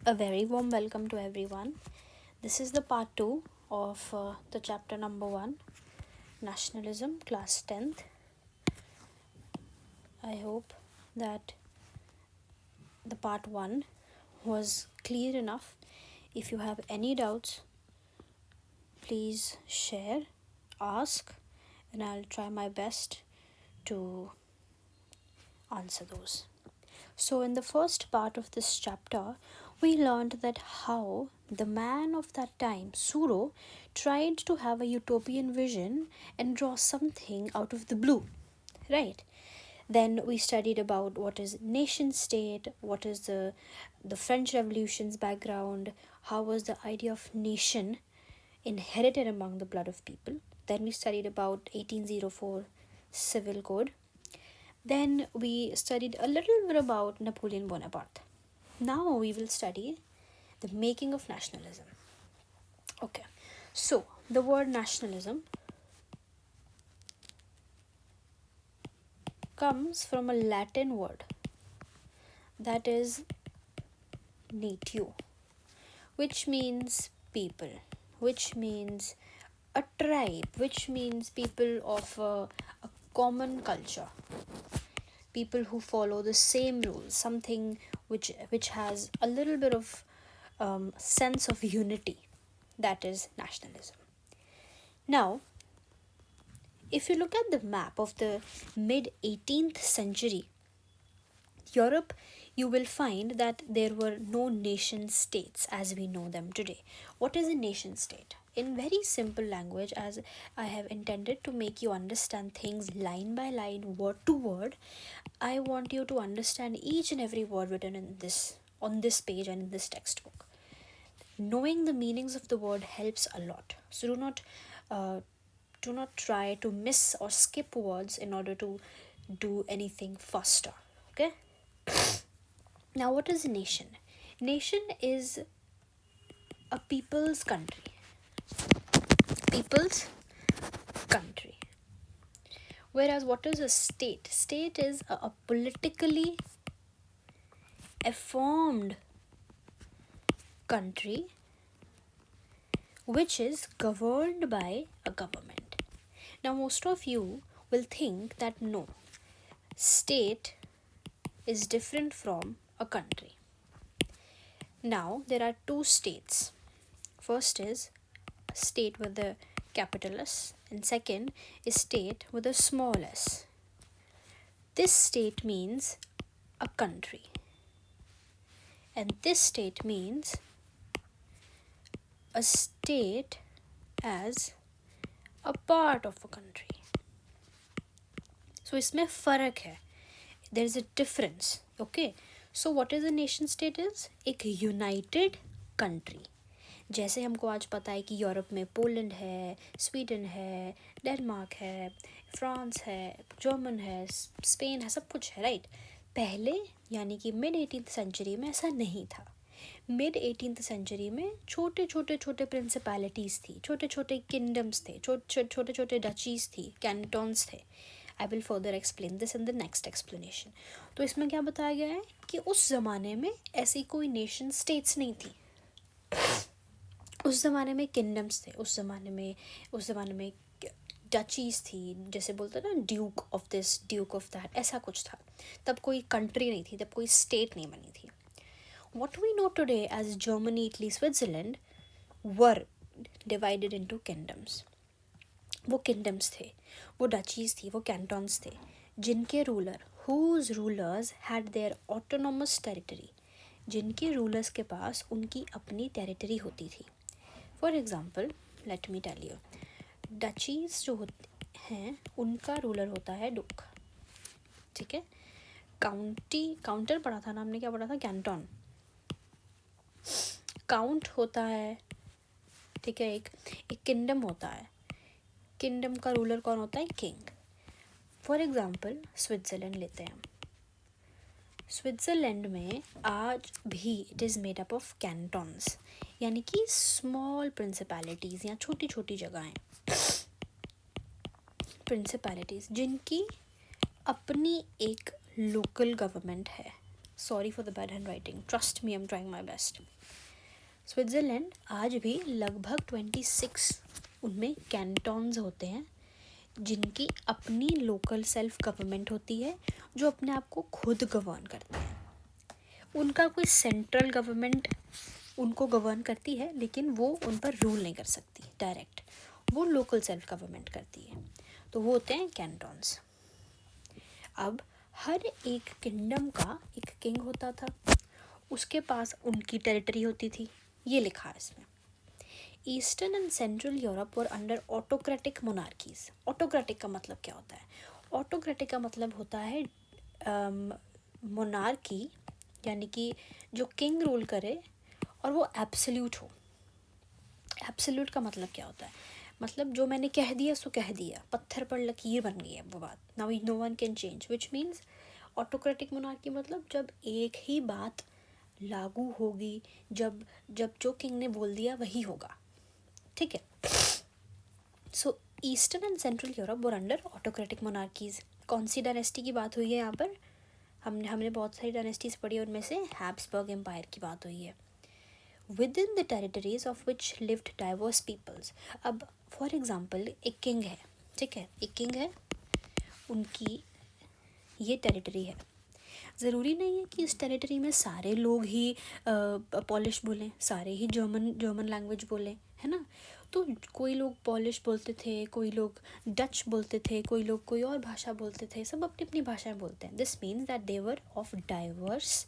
A very warm welcome to everyone. This is the part 2 of the chapter number 1, Nationalism, class 10th. I hope that the part 1 was clear enough. If you have any doubts, please share, ask, and I'll try my best to answer those. So, in the first part of this chapter, we learned that how the man of that time, Suro, tried to have a utopian vision and draw something out of the blue, right? Then we studied about what is nation state, what is the French Revolution's background, how was the idea of nation inherited among the blood of people. Then we studied about 1804 Civil Code. Then we studied a little bit about Napoleon Bonaparte. Now we will study the making of nationalism. Okay, so the word nationalism comes from a Latin word that is natio, which means people, which means a tribe, which means people of a common culture, people who follow the same rules, something which has a little bit of sense of unity. That is nationalism. Now, if you look at the map of the mid 18th century Europe, you will find that there were no nation states as we know them today. What is a nation state? In very simple language, as I have intended to make you understand things line by line, word to word, I want you to understand each and every word written in this on this page and in this textbook. Knowing the meanings of the word helps a lot. So do not try to miss or skip words in order to do anything faster. Okay. Now, what is a nation? Nation is a people's country. People's country. Whereas, what is a state? State is a politically formed country which is governed by a government. Now, most of you will think that no, state is different from a country. Now, there are two states. First is a state with a capital S, and second is state with a small s. This state means a country, and this state means a state as a part of a country. So इसमें फ़र्क है. There is a difference. Okay. So what is a nation state is? एक united country. जैसे हमको आज पता है कि यूरोप में पोलैंड है, स्वीडन है, डेनमार्क है, फ्रांस है, जर्मन है, स्पेन है, सब कुछ है, राइट. पहले यानी कि मिड 18th सेंचुरी में ऐसा नहीं था. मिड 18th सेंचुरी में छोटे छोटे प्रिंसिपैलिटीज़ थी, छोटे छोटे किंगडम्स थे, छोटे छोटे डचीज़ थी, कैंटन्स थे. I will further explain this in the next explanation. तो इसमें क्या बताया गया है कि उस ज़माने में ऐसी कोई नेशन स्टेट्स नहीं थी. उस ज़माने में किंगडम्स थे, उस ज़माने में डचीज़ थी, जैसे बोलते हैं ना, Duke of this, Duke of that, ऐसा कुछ था. तब कोई कंट्री नहीं थी, तब कोई स्टेट नहीं बनी थी. What we know today as Germany, Italy, Switzerland were divided into kingdoms. वो kingdoms थे, वो duchies थी, वो cantons थे, जिनके ruler, whose rulers had their autonomous territory, जिनके rulers के पास उनकी अपनी territory होती थी. For example, let me tell you, duchies जो होते हैं उनका ruler होता है duke. ठीक है. काउंटर पढ़ा था ना हमने, क्या पढ़ा था? कैंटन. काउंट होता है, ठीक है. एक किंगडम होता है, किंगडम का रूलर कौन होता है? किंग. फॉर एग्जांपल स्विट्ज़रलैंड लेते हैं. स्विट्ज़रलैंड में आज भी it is made up of cantons, यानी कि स्मॉल प्रिंसिपैलिटीज़ या छोटी छोटी जगहें, प्रिंसिपैलिटीज़ जिनकी अपनी एक लोकल गवर्नमेंट है. Sorry for the bad hand writing, trust me, I am trying my best. Switzerland आज भी लगभग 26 उनमें कैंटन्स होते हैं जिनकी अपनी लोकल सेल्फ गवर्नमेंट होती है, जो अपने आप को खुद गवर्न करते हैं। उनका कोई सेंट्रल गवर्नमेंट उनको गवर्न करती है, लेकिन वो उन पर रूल नहीं कर सकती डायरेक्ट, वो लोकल सेल्फ गवर्नमेंट करती है। तो वो होते हैं कैंटन्स। अब हर एक किंगडम का एक किंग होता था, उसके पास उनकी टेरिटरी होती थी, ये लिखा है इसमें। ईस्टर्न एंड सेंट्रल यूरोप और अंडर ऑटोक्रेटिक मोनार्कीज। ऑटोक्रेटिक का मतलब क्या होता है? ऑटोक्रेटिक का मतलब होता है मोनार्की, यानी कि जो किंग रूल करे और वो एब्सोल्यूट हो। एब्सोल्यूट का मतलब क्या होता है? मतलब जो मैंने कह दिया सो कह दिया, पत्थर पर लकीर बन गई है वो बात, now no one can change, which means autocratic monarchy मतलब जब एक ही बात लागू होगी, जब जब जो किंग ने बोल दिया वही होगा, ठीक है। सो eastern and central Europe were under autocratic monarchies. कौन सी डायनेस्टी की बात हुई है यहाँ पर? हमने बहुत सारी डायनेस्टीज पढ़ी, उनमें से हैब्सबर्ग एम्पायर की बात हुई है। Within the territories of which lived diverse peoples। अब फॉर एग्जाम्पल एक किंग है, ठीक है, एक किंग है, उनकी ये टेरिटरी है। ज़रूरी नहीं है कि इस टेरिटरी में सारे लोग ही पॉलिश बोलें, सारे ही जर्मन लैंग्वेज बोलें, है ना। तो कोई लोग पॉलिश बोलते थे, कोई लोग डच बोलते थे, कोई लोग कोई और भाषा बोलते थे, सब अपनी अपनी भाषाएं बोलते हैं। This means that they were of diverse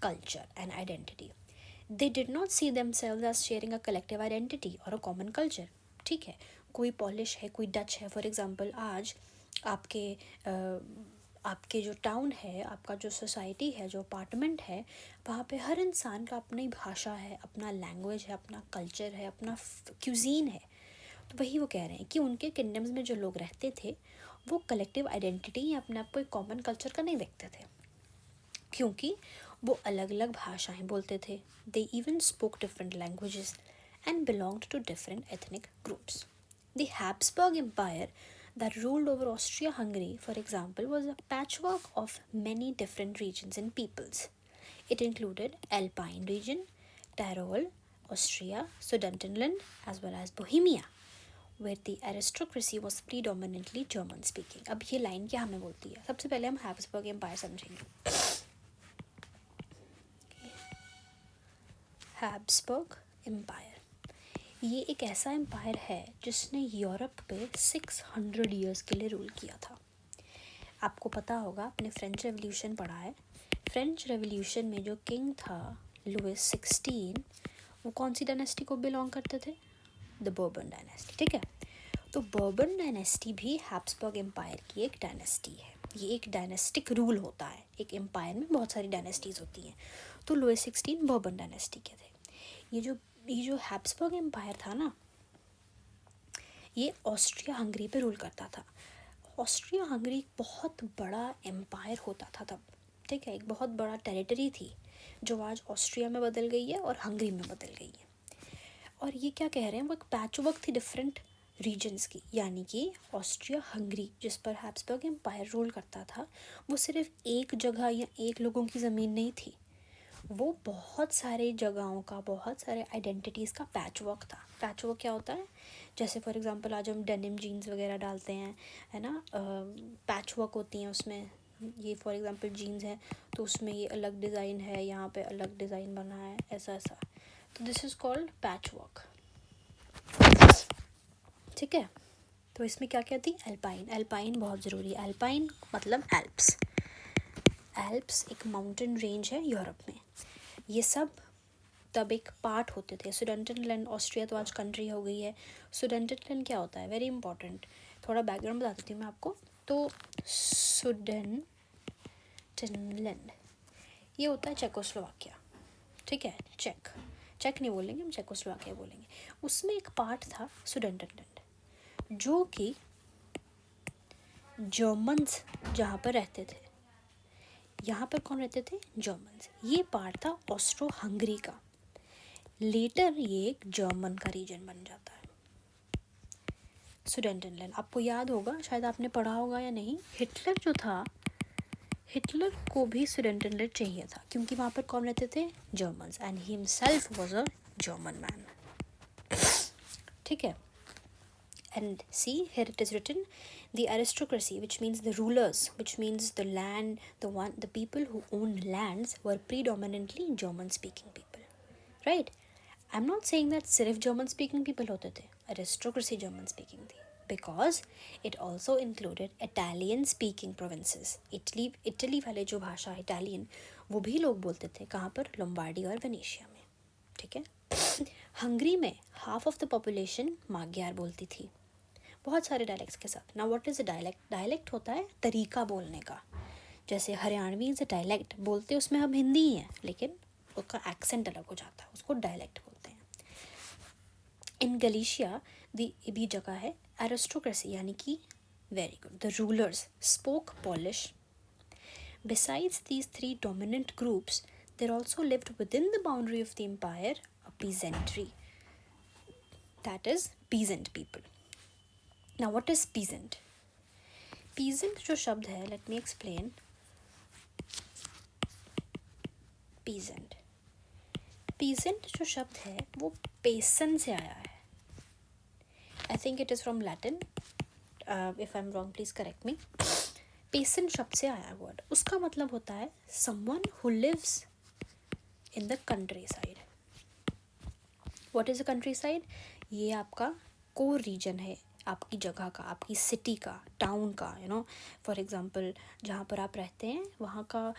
culture and identity. They did not see themselves as sharing a collective identity or a common culture। ठीक है, कोई पॉलिश है, कोई डच है, फॉर एग्जांपल आज आपके जो टाउन है, आपका जो सोसाइटी है, जो अपार्टमेंट है, वहाँ पे हर इंसान का अपनी भाषा है, अपना लैंग्वेज है, अपना कल्चर है, अपना क्यूजीन है। तो वही वो कह रहे हैं कि उनके किंगडम्स में जो लोग रहते थे वो कलेक्टिव आइडेंटिटी या अपने आप को एक कॉमन कल्चर का नहीं देखते थे, क्योंकि वो अलग अलग भाषाएं बोलते थे। They even spoke different languages and belonged to different ethnic groups. The Habsburg empire that ruled over Austria-Hungary, for example, was a patchwork of many different regions and peoples. It included Alpine region, Tyrol, Austria, Sudetenland, as well as Bohemia, where the aristocracy was predominantly German-speaking। अब ये line क्या हमें बोलती है? सबसे पहले हम Habsburg empire समझेंगे। हैब्सबर्ग एम्पायर ये एक ऐसा एम्पायर है जिसने यूरोप पे 600 ईयर्स के लिए रूल किया था। आपको पता होगा, आपने फ्रेंच रेवोल्यूशन पढ़ा है। फ्रेंच रेवोल्यूशन में जो किंग था लुइस 16, वो कौन सी डायनेस्टी को बिलोंग करते थे? द बर्बन डायनेस्टी, ठीक है। तो बर्बन डायनेस्टी भी हैब्सबर्ग एम्पायर की एक डायनेस्टी है। ये एक डायनेस्टिक रूल होता है, एक एम्पायर में बहुत सारी डायनेस्टीज होती हैं। तो लुइस 16 बर्बन डायनेस्टी के थे। ये जो हैब्सबर्ग एम्पायर था ना, ये ऑस्ट्रिया हंगरी पे रूल करता था। ऑस्ट्रिया हंगरी एक बहुत बड़ा एम्पायर होता था तब, ठीक है, एक बहुत बड़ा टेरिटरी थी जो आज ऑस्ट्रिया में बदल गई है और हंगरी में बदल गई है। और ये क्या कह रहे हैं, वो एक पैचवर्क थी डिफरेंट रीजन्स की, यानी कि ऑस्ट्रिया हंगरी जिस पर हैब्सबर्ग एम्पायर रूल करता था, वो सिर्फ एक जगह या एक लोगों की ज़मीन नहीं थी, वो बहुत सारे जगहों का, बहुत सारे आइडेंटिटीज़ का पैचवर्क था। पैचवर्क क्या होता है? जैसे फॉर एग्जांपल आज हम डेनिम जीन्स वगैरह डालते हैं, है ना, पैचवर्क होती हैं उसमें। ये फॉर एग्जांपल जीन्स है तो उसमें ये अलग डिज़ाइन है, यहाँ पे अलग डिज़ाइन बना है, ऐसा ऐसा। तो दिस इज़ कॉल्ड पैचवर्क, ठीक है। तो इसमें क्या क्या थी? एल्पाइन। एल्पाइन बहुत ज़रूरी है। एल्पाइन मतलब एल्प्स। एल्प्स एक माउंटेन रेंज है यूरोप में। ये सब तब एक पार्ट होते थे। सुडेटेनलैंड, ऑस्ट्रिया तो आज कंट्री हो गई है। सुडेटेनलैंड क्या होता है? वेरी इंपॉर्टेंट, थोड़ा बैकग्राउंड बता देती हूँ मैं आपको। तो सुडेटेनलैंड ये होता है चेकोस्लोवाकिया, ठीक है। चेक नहीं बोलेंगे हम, चेकोस्लोवाकिया बोलेंगे। उसमें एक पार्ट था सुडेटेनलैंड, जो कि जर्मन्स जहाँ पर रहते थे। यहाँ पर कौन रहते थे? जर्मन्स। ये पार्ट था ऑस्ट्रो हंगरी का। लेटर ये एक जर्मन का रीजन बन जाता है सुडेटेनलैंड। आपको याद होगा, शायद आपने पढ़ा होगा या नहीं, हिटलर जो था हिटलर को भी सुडेटेनडेंट चाहिए था क्योंकि वहाँ पर कौन रहते थे? Germans, and he himself was a German man. ठीक है. And see, here it is written, the aristocracy, which means the rulers, which means the land, the people who owned lands were predominantly German speaking people. Right? I'm not saying that सिर्फ German speaking people होते थे. Aristocracy German speaking थी. Because it also included Italian speaking provinces. Italy वाले जो भाषा Italian, वो भी लोग बोलते थे. कहाँ पर? लोम्बार्डी और वेनेशिया में. ठीक है. हंगरी में हाफ ऑफ द पॉपुलेशन माग्यार बोलती थी, बहुत सारे डायलेक्ट्स के साथ. Now what is a dialect? Dialect होता है तरीका बोलने का. जैसे हरियाणवी इज़ अ डायलेक्ट, बोलते उसमें हम हिंदी ही हैं लेकिन उसका एक्सेंट अलग हो जाता है, उसको डायलेक्ट बोलते हैं. इन गलीशिया भी जगह है एरिस्टोक्रेसी, यानी कि very good, the rulers spoke polish. Besides these three dominant groups, there also lived within the boundary of the empire a peasantry, that is, peasant people. Now, what is peasant? Peasant जो शब्द है, let me explain. Peasant. Peasant जो शब्द है वो pension से आया है. I think it is from Latin. If I'm wrong, please correct me. Pension शब्द से आया वर्ड. उसका मतलब होता है someone who lives in the countryside. What is the countryside? ये आपका कोर रीजन है, आपकी जगह का, आपकी सिटी का, टाउन का, फॉर एग्जांपल जहाँ पर आप रहते हैं वहाँ का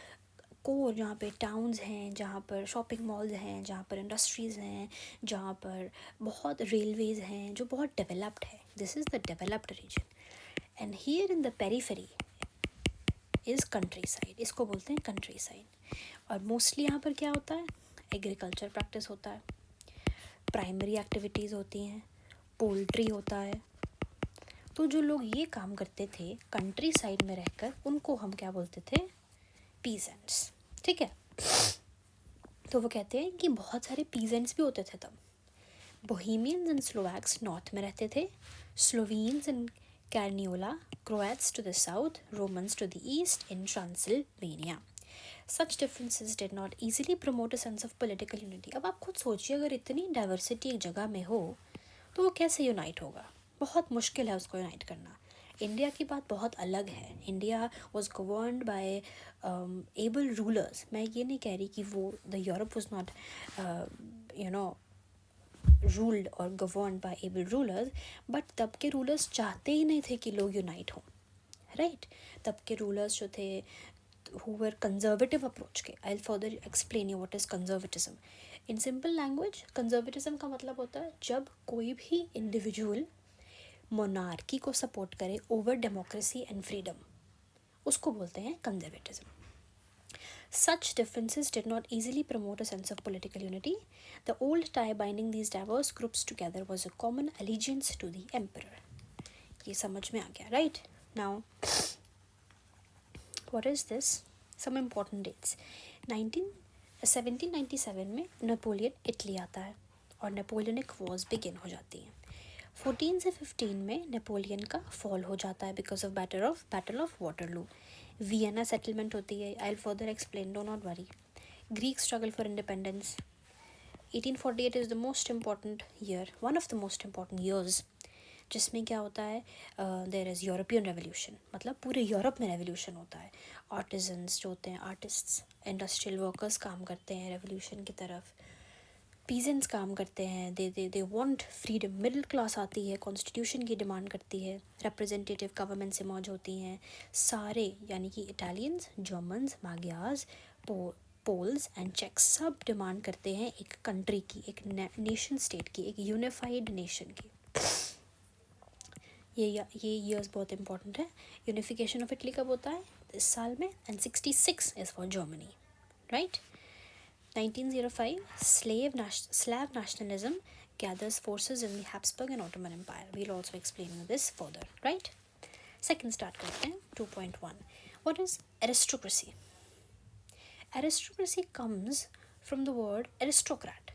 कोर, जहाँ पे टाउन्स हैं, जहाँ पर शॉपिंग मॉल्स हैं, जहाँ पर इंडस्ट्रीज़ हैं, जहाँ पर बहुत रेलवेज़ हैं, जो बहुत डेवलप्ड है. This is the developed region. And here in the periphery is countryside. इसको बोलते हैं कंट्री साइड. और मोस्टली यहाँ पर क्या होता है? एग्रीकल्चर प्रैक्टिस होता है, प्राइमरी एक्टिविटीज़ होती हैं, पोल्ट्री होता है. तो जो लोग ये काम करते थे कंट्री साइड में रहकर, उनको हम क्या बोलते थे? पीजेंट्स. ठीक है. तो वो कहते हैं कि बहुत सारे पीजेंट्स भी होते थे तब. बोहेमियंस एंड स्लोवैक्स नॉर्थ में रहते थे, Slovenes and Carniola, Croats to the south, Romans to the east in Transylvania. Such differences did not easily promote a sense of political unity. अब आप खुद सोचिए, अगर इतनी डाइवर्सिटी एक जगह में हो तो वो कैसे यूनाइट होगा? बहुत मुश्किल है उसको यूनाइट करना. इंडिया की बात बहुत अलग है. India was governed by able rulers. मैं ये नहीं कह रही कि वो the Europe was not ruled और governed by able rulers, but तब के रूलर्स चाहते ही नहीं थे कि लोग यूनाइट हों. राइट. तब के रूलर्स जो थे who were conservative approach के. I'll further explain you what is conservatism. In simple language, conservatism का मतलब होता है जब कोई भी individual monarchy को support करे over democracy and freedom, उसको बोलते हैं conservatism. Such differences did not easily promote a sense of political unity. The old tie binding these diverse groups together was a common allegiance to the emperor. ये समझ में आ गया, right? Now, what is this? Some important dates. 1797 में Napoleon Italy आता है और Napoleonic Wars begin हो जाती हैं. 14 से 15 में नेपोलियन का फॉल हो जाता है because of battle of Waterloo. Vienna settlement होती है. I will further explain, do not worry. Greek struggle for independence. 1848 is the most important year, one of the most important years, जिसमें क्या होता है? देयर इज़ यूरोपियन रेवोल्यूशन, मतलब पूरे Europe में revolution होता है. आर्टिजन्स जो होते हैं, आर्टिस्ट्स, इंडस्ट्रियल वर्कर्स काम करते हैं रेवोल्यूशन की तरफ. पीजेंट्स काम करते हैं. They want freedom. Middle class आती है, कॉन्स्टिट्यूशन की डिमांड करती है, रिप्रेजेंटेटिव गवर्नमेंट से मौज होती हैं. सारे यानी कि Italians, Germans, Magyars, Poles and Czechs सब डिमांड करते हैं एक कंट्री की, एक नेशन स्टेट की, एक यूनिफाइड नेशन की. ये ईयर्स बहुत इंपॉर्टेंट है. यूनिफिकेशन ऑफ इटली कब होता है? इस साल में. And 66 is for Germany. Right. 1905 Slav nationalism gathers forces in the Habsburg and Ottoman Empire. We'll also explain this further. Right. Second start करते हैं. 2.1. What is aristocracy? Aristocracy comes from the word aristocrat.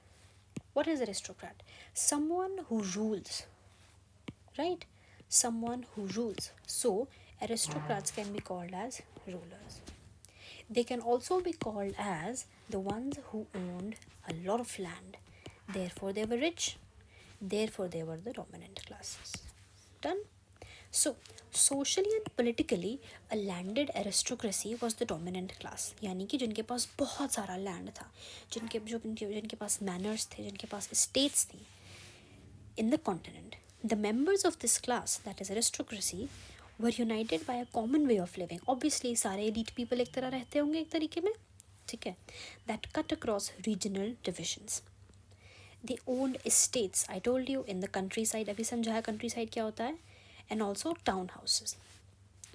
What is aristocrat? Someone who rules. Right. Someone who rules. So aristocrats can be called as rulers. They can also be called as the ones who owned a lot of land. Therefore, they were rich. Therefore, they were the dominant classes. Done? So, socially and politically, a landed aristocracy was the dominant class. यानी कि जिनके पास बहुत सारा land था, जिनके पास manners थे, जिनके पास estates थी in the continent. The members of this class, that is aristocracy, were united by a common way of living. Obviously, सारे elite people एक तरह रहते होंगे एक तरीके में, ठीक है? That cut across regional divisions. They owned estates. I told you in the countryside. अभी समझाया countryside क्या होता है? And also town houses.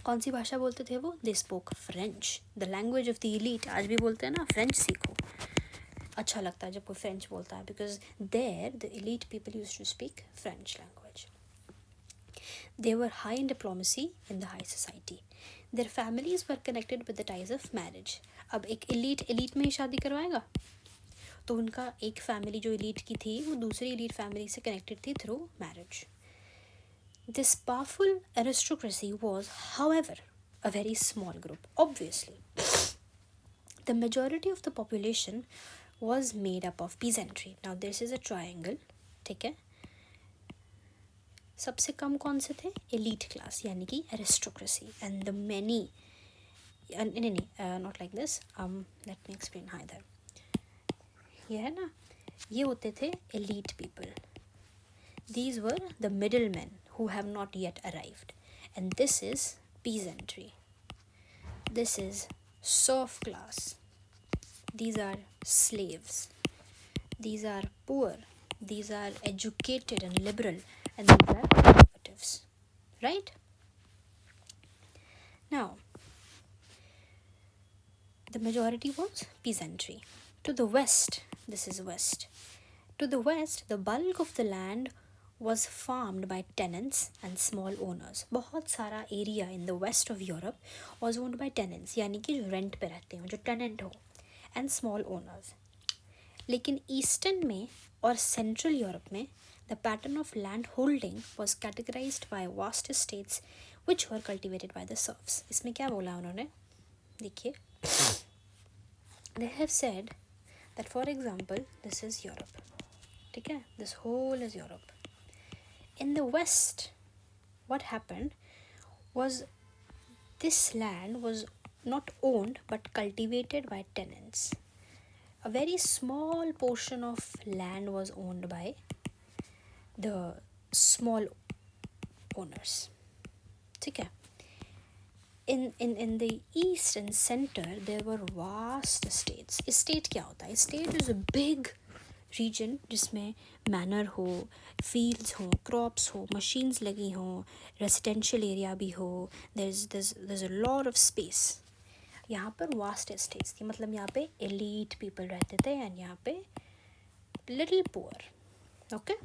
कौन सी भाषा बोलते थे वो? They spoke French. The language of the elite. आज भी बोलते हैं ना, French सीखो. अच्छा लगता है जब कोई French बोलता है, because there the elite people used to speak French language. They were high in diplomacy in the high society. Their families were connected with the ties of marriage. अब एक elite में ही शादी करवाएगा, तो उनका एक फैमिली जो elite की थी वो दूसरी elite फैमिली से connected थी through marriage. This powerful aristocracy was, however, a very small group. Obviously, the majority of the population was made up of peasantry. Now this is a triangle, ठीक है? सबसे कम कौन से थे? Elite class, यानी कि aristocracy. And the many, not like this. Let me explain either. ये है ना, ये होते थे elite people. These were the middlemen who have not yet arrived. And this is peasantry. This is serf class. These are slaves. These are poor. These are educated and liberal. And these are conservatives. Right? Now, the majority was peasantry. To the west, this is west. To the west, the bulk of the land was farmed by tenants and small owners. बहुत सारा area in the west of Europe was owned by tenants, यानी कि जो rent पे रहते हो, जो tenant हो, and small owners. लेकिन ईस्टर्न में और सेंट्रल यूरोप में the pattern of land holding was categorized by vast estates which were cultivated by the serfs. इसमें क्या बोला उन्होंने? देखिए, they have said that for example this is Europe, ठीक है? This whole is Europe. In the west, what happened was this land was not owned but cultivated by tenants. A very small portion of land was owned by the small owners. ठीक है? In the east and center there were vast estates. Estate क्या होता है? Estate is a big region जिसमें manor हो, fields हो, crops हो, machines लगी हो, residential area भी हो. There's a lot of space. यहाँ पर vast estates थी, मतलब यहाँ पे elite people रहते थे and यहाँ पे little poor. Okay?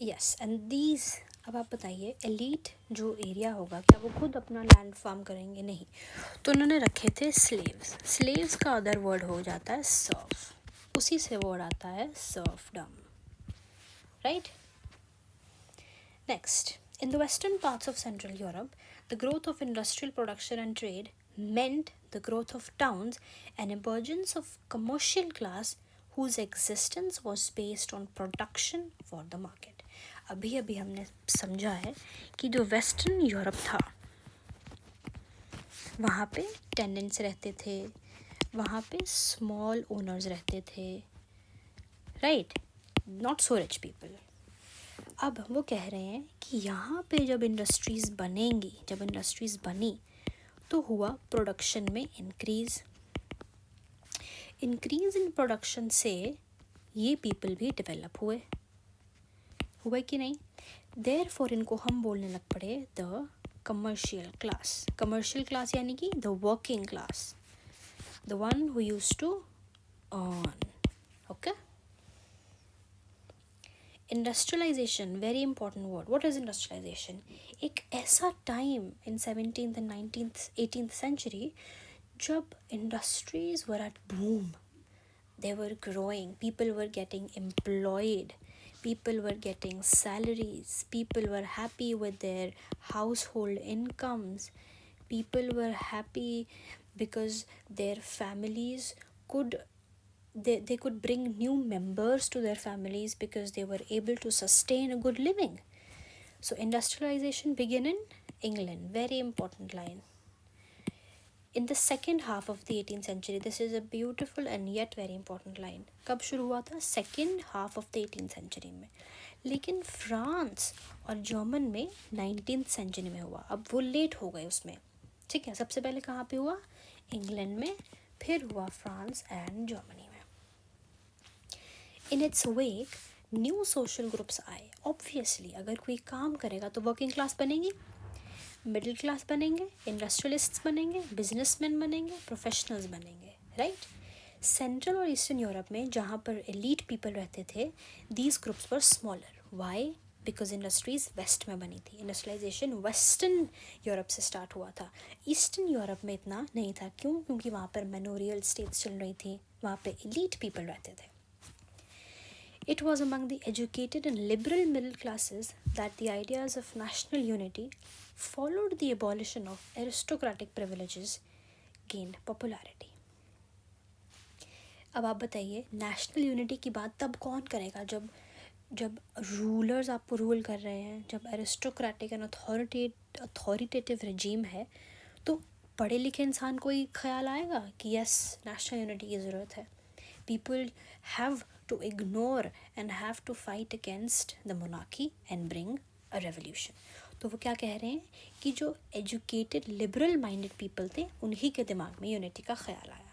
Yes, and these, अब आप बताइए elite जो एरिया होगा क्या वो खुद अपना लैंड फार्म करेंगे? नहीं. तो उन्होंने रखे थे slaves. Slaves का अदर वर्ड हो जाता है serf. उसी से वर्ड आता है serfdom. Right? Next, in the western parts of Central Europe, the growth of industrial production and trade meant the growth of towns and emergence of commercial class whose existence was based on production for the market. अभी अभी हमने समझा है कि जो western Europe था वहाँ पे टेनेंट्स रहते थे, वहाँ पे स्मॉल ओनर्स रहते थे, right? Not so rich people. अब वो कह रहे हैं कि यहाँ पे जब इंडस्ट्रीज़ बनेंगी, जब इंडस्ट्रीज़ बनी तो हुआ प्रोडक्शन में इंक्रीज़ इन प्रोडक्शन से ये पीपल भी डेवलप हुए कि नहीं? देयरफॉर इनको हम बोलने लग पड़े द कमर्शियल क्लास यानी कि the working class, the one who used to earn. Okay? Industrialisation, very important word. What is industrialisation? एक ऐसा time in 17th and 19th 18th century जब industries were at boom. They were growing, people were getting employed, people were getting salaries, people were happy with their household incomes, People were happy because their families could they could bring new members to their families because they were able to sustain a good living. So industrialization began in England. Very important line. In the second half of the 18th century, this is a beautiful and yet very important line. कब शुरू हुआ था? Second half of the 18th century में. लेकिन France और German में 19th century में हुआ. अब वो लेट हो गए उसमें. ठीक है, सबसे पहले कहाँ पे हुआ? इंग्लैंड में, फिर हुआ फ्रांस एंड जर्मनी में. In its wake new social groups आए. ऑब्वियसली अगर कोई काम करेगा तो वर्किंग क्लास बनेगी, मिडिल क्लास बनेंगे, इंडस्ट्रियलिस्ट्स बनेंगे, बिजनेसमैन बनेंगे, प्रोफेशनल्स बनेंगे, राइट. सेंट्रल और ईस्टर्न यूरोप में जहाँ पर एलीट पीपल रहते थे, these groups were smaller. Why? Because industries west में बनी थी. इंडस्ट्रियलाइजेशन वेस्टर्न यूरोप से स्टार्ट हुआ था, ईस्टर्न यूरोप में इतना नहीं था. क्यों? क्योंकि वहाँ पर मैनोरियल स्टेट्स चल रही थी, वहाँ पर एलीट पीपल रहते थे. It was among the educated and liberal middle classes that the ideas of national unity, followed the abolition of aristocratic privileges, gained popularity. अब आप बताइए, नेशनल यूनिटी की बात तब कौन करेगा जब जब रूलर्स आपको रूल कर रहे हैं, जब एरिस्टोक्रेटिक एंड अथॉरिटेटिव रजीम है, तो पढ़े लिखे इंसान को ही ख्याल आएगा कि यस, नेशनल यूनिटी की ज़रूरत है. People have to ignore and have to fight against the monarchy and bring a revolution. तो वो क्या कह रहे हैं कि जो educated liberal minded people थे, उन्हीं के दिमाग में यूनिटी का ख्याल आया.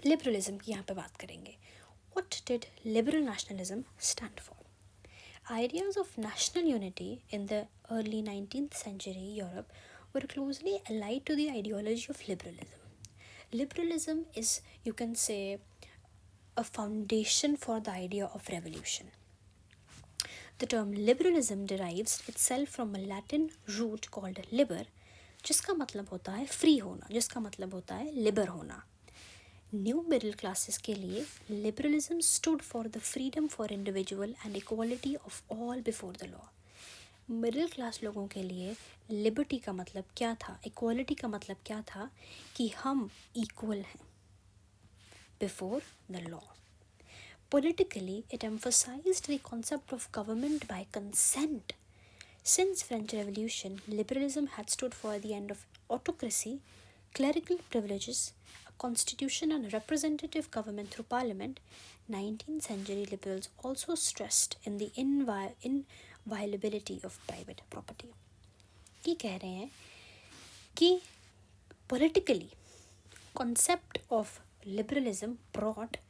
लिबरलिज्म की यहाँ पे बात करेंगे. What did liberal nationalism stand for? Ideas of national unity in the early 19th century Europe were closely allied to the ideology of liberalism. Liberalism is, you can say, a foundation for the idea of revolution. The term liberalism derives itself from a Latin root called liber, जिसका मतलब होता है free होना, जिसका मतलब होता है Libre होना. न्यू मिडिल क्लासेस के लिए liberalism stood for the freedom for individual and equality of all before the law. Middle class लोगों के लिए लिबर्टी का मतलब क्या था, इक्वालिटी का मतलब क्या था? कि हम इक्वल हैं before the law. Politically, it emphasized the concept of government by consent. Since French Revolution, liberalism had stood for the end of autocracy, clerical privileges, a constitution and representative government through parliament. 19th century liberals also stressed in the inviolability of private property. ये कह रहे हैं कि politically concept of liberalism brought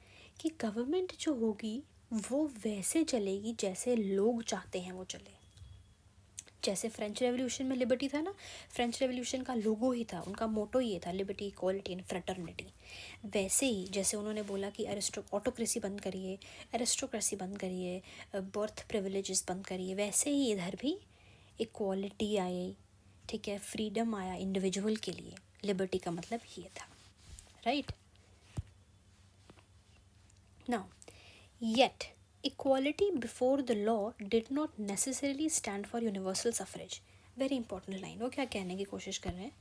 कि government जो होगी वो वैसे चलेगी जैसे लोग चाहते हैं वो चले. जैसे फ्रेंच रेवोल्यूशन में लिबर्टी था ना, फ्रेंच रेवोल्यूशन का लोगो ही था, उनका मोटो ये था, लिबर्टी, इक्वालिटी एंड फ्रेटर्निटी. वैसे ही जैसे उन्होंने बोला कि ऑटोक्रेसी बंद करिए, एरिस्टोक्रेसी बंद करिए, बर्थ प्रिविलेजेस बंद करिए, वैसे ही इधर भी इक्वालिटी आई, ठीक है, फ्रीडम आया इंडिविजुअल के लिए. लिबर्टी का मतलब ये था, right. Now, yet, equality before the law did not necessarily stand for universal suffrage. Very important line. वो क्या कहने की कोशिश कर रहे हैं?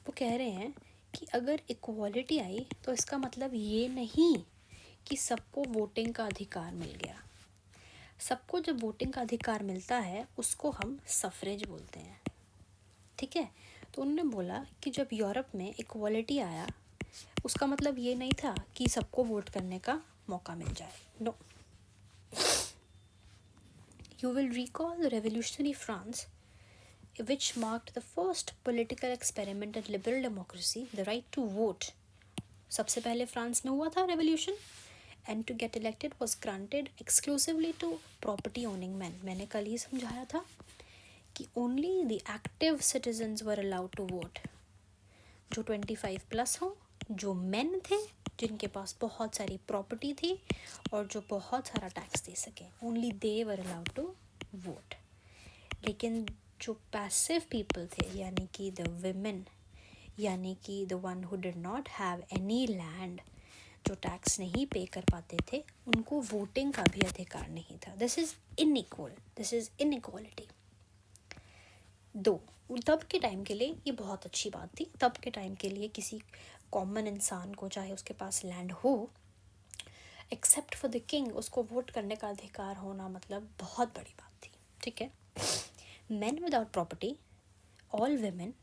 वो कह रहे हैं कि अगर इक्वालिटी आई तो इसका मतलब ये नहीं कि सबको वोटिंग का अधिकार मिल गया. सबको जब वोटिंग का अधिकार मिलता है उसको हम सफरेज बोलते हैं, ठीक है. तो उन्होंने बोला कि जब यूरोप में इक्वालिटी आया उसका मतलब ये नहीं था कि सबको वोट करने का मौका मिल जाए. No. You will recall the revolutionary France, which marked the first political experiment in liberal democracy, the right to vote. सबसे पहले फ्रांस में हुआ था revolution, and to get elected was granted exclusively to property owning men. मैंने कल ही समझाया था कि only the active citizens were allowed to vote. जो 25 प्लस हों, जो men थे, जिनके पास बहुत सारी प्रॉपर्टी थी और जो बहुत सारा टैक्स दे सकें, only they were allowed to vote. लेकिन जो पैसिव पीपल थे, यानी कि द विमेन, यानी कि the one who did not have any land, जो टैक्स नहीं पे कर पाते थे, उनको वोटिंग का भी अधिकार नहीं था. This is inequal, this is inequality. दो तब के टाइम के लिए ये बहुत अच्छी बात थी, तब के टाइम के लिए किसी कॉमन इंसान को चाहे उसके पास लैंड हो, एक्सेप्ट फॉर द किंग, उसको वोट करने का अधिकार होना मतलब बहुत बड़ी बात थी, ठीक है। Men without property, all women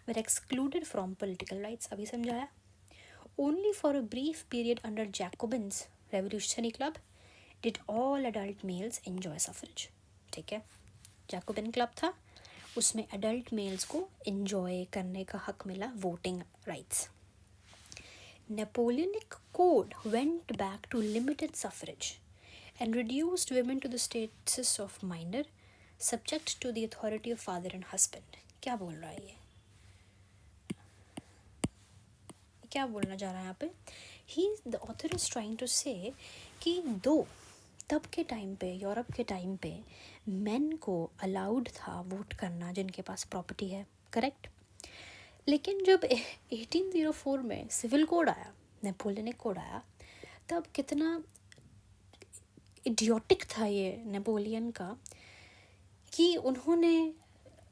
were excluded from political rights, अभी समझाया। Only for a brief period under Jacobins revolutionary club did all adult males enjoy suffrage, ठीक है। जैकोबिन क्लब था, उसमें अडल्ट मेल्स को एंजॉय करने का हक मिला, voting rights. Napoleonic code went back to limited suffrage and reduced women to the status of minor, subject to the authority of father and husband. क्या बोल रहा है ये, क्या बोलना चाह रहा है यहाँ पे? The author is trying to say कि दो तब के टाइम पे, यूरोप के टाइम पे मेन को अलाउड था वोट करना जिनके पास प्रॉपर्टी है, करेक्ट। लेकिन जब 1804 में सिविल कोड आया, नेपोलियनिक कोड आया, तब कितना इडियोटिक था ये नेपोलियन का कि उन्होंने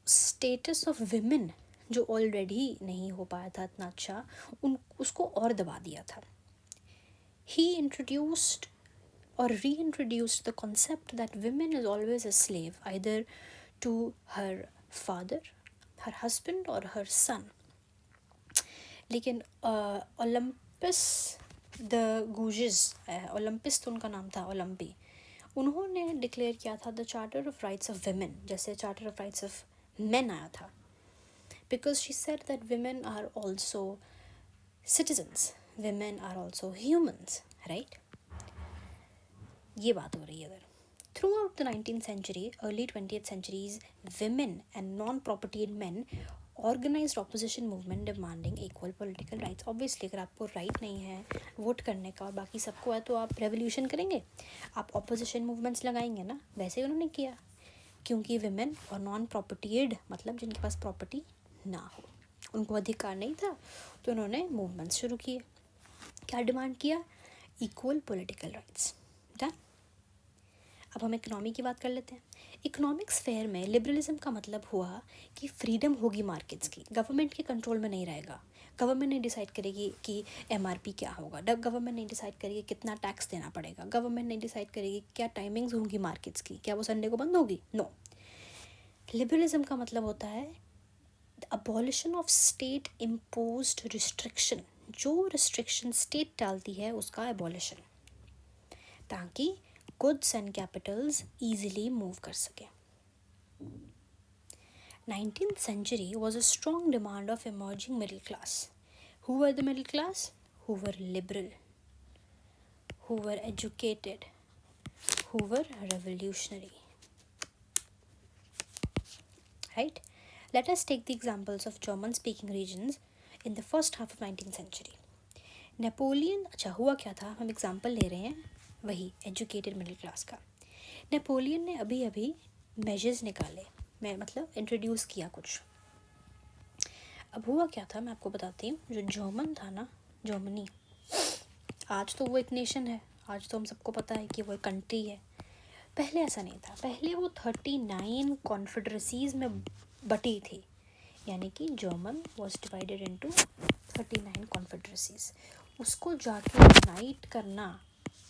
स्टेटस ऑफ विमेन जो ऑलरेडी नहीं हो पाया था इतना अच्छा, उसको और दबा दिया था। ही introduced or reintroduced the concept that women is always a slave either to her father, her husband or her son. लेकिन ओलंपस द गूजेस, ओलंपिस तो उनका नाम था, ओलंपी, उन्होंने डिक्लेयर किया था the charter of rights of women, जैसे charter of rights of men आया था, because she said that women are also citizens, women are also humans, right. ये बात हो रही है इधर। Throughout the 19th century, early 20th centuries, women and non-propertied men organized opposition movement demanding equal political rights. Obviously, अगर आपको right नहीं है वोट करने का और बाकी सबको है तो आप रेवोल्यूशन करेंगे, आप opposition movements लगाएंगे ना, वैसे ही उन्होंने किया, क्योंकि women और non-propertied मतलब जिनके पास प्रॉपर्टी ना हो, उनको अधिकार नहीं था, तो उन्होंने मूवमेंट्स शुरू किए। क्या डिमांड किया? Equal political rights. डन। अब हम इकोनॉमी की बात कर लेते हैं। इकोनॉमिक्स फेयर में लिबरलिज्म का मतलब हुआ कि फ्रीडम होगी मार्केट्स की, गवर्नमेंट के कंट्रोल में नहीं रहेगा, गवर्नमेंट नहीं डिसाइड करेगी कि एमआरपी क्या होगा, गवर्नमेंट नहीं डिसाइड करेगी कितना टैक्स देना पड़ेगा, गवर्नमेंट नहीं डिसाइड करेगी क्या टाइमिंग्स होंगी मार्केट्स की, क्या वो संडे को बंद होगी, नो। लिबरलिज्म का मतलब होता है abolition of state imposed restriction, जो रिस्ट्रिक्शन स्टेट डालती है उसका एबॉलिशन, ताकि goods and Capitals easily move कर सके। 19th century was a strong demand of emerging middle class. Who were the middle class? Who were liberal, who were educated, who were revolutionary. Right? Let us take the examples of German-speaking regions in the first half of 19th century. Napoleon, अच्छा हुआ क्या था, हम example ले रहे हैं वही educated middle class का। नेपोलियन ने अभी अभी मेजर्स निकाले, मैं मतलब इंट्रोड्यूस किया कुछ। अब हुआ क्या था मैं आपको बताती हूँ। जो जर्मन था ना, जर्मनी, आज तो वो एक नेशन है, आज तो हम सबको पता है कि वो एक कंट्री है। पहले ऐसा नहीं था, पहले वो 39 कॉन्फेडरेसीज में बटी थी, यानी कि जर्मन वॉज डिवाइडेड इनटू 39 कॉन्फेडरेसीज। उसको जाके यूनाइट करना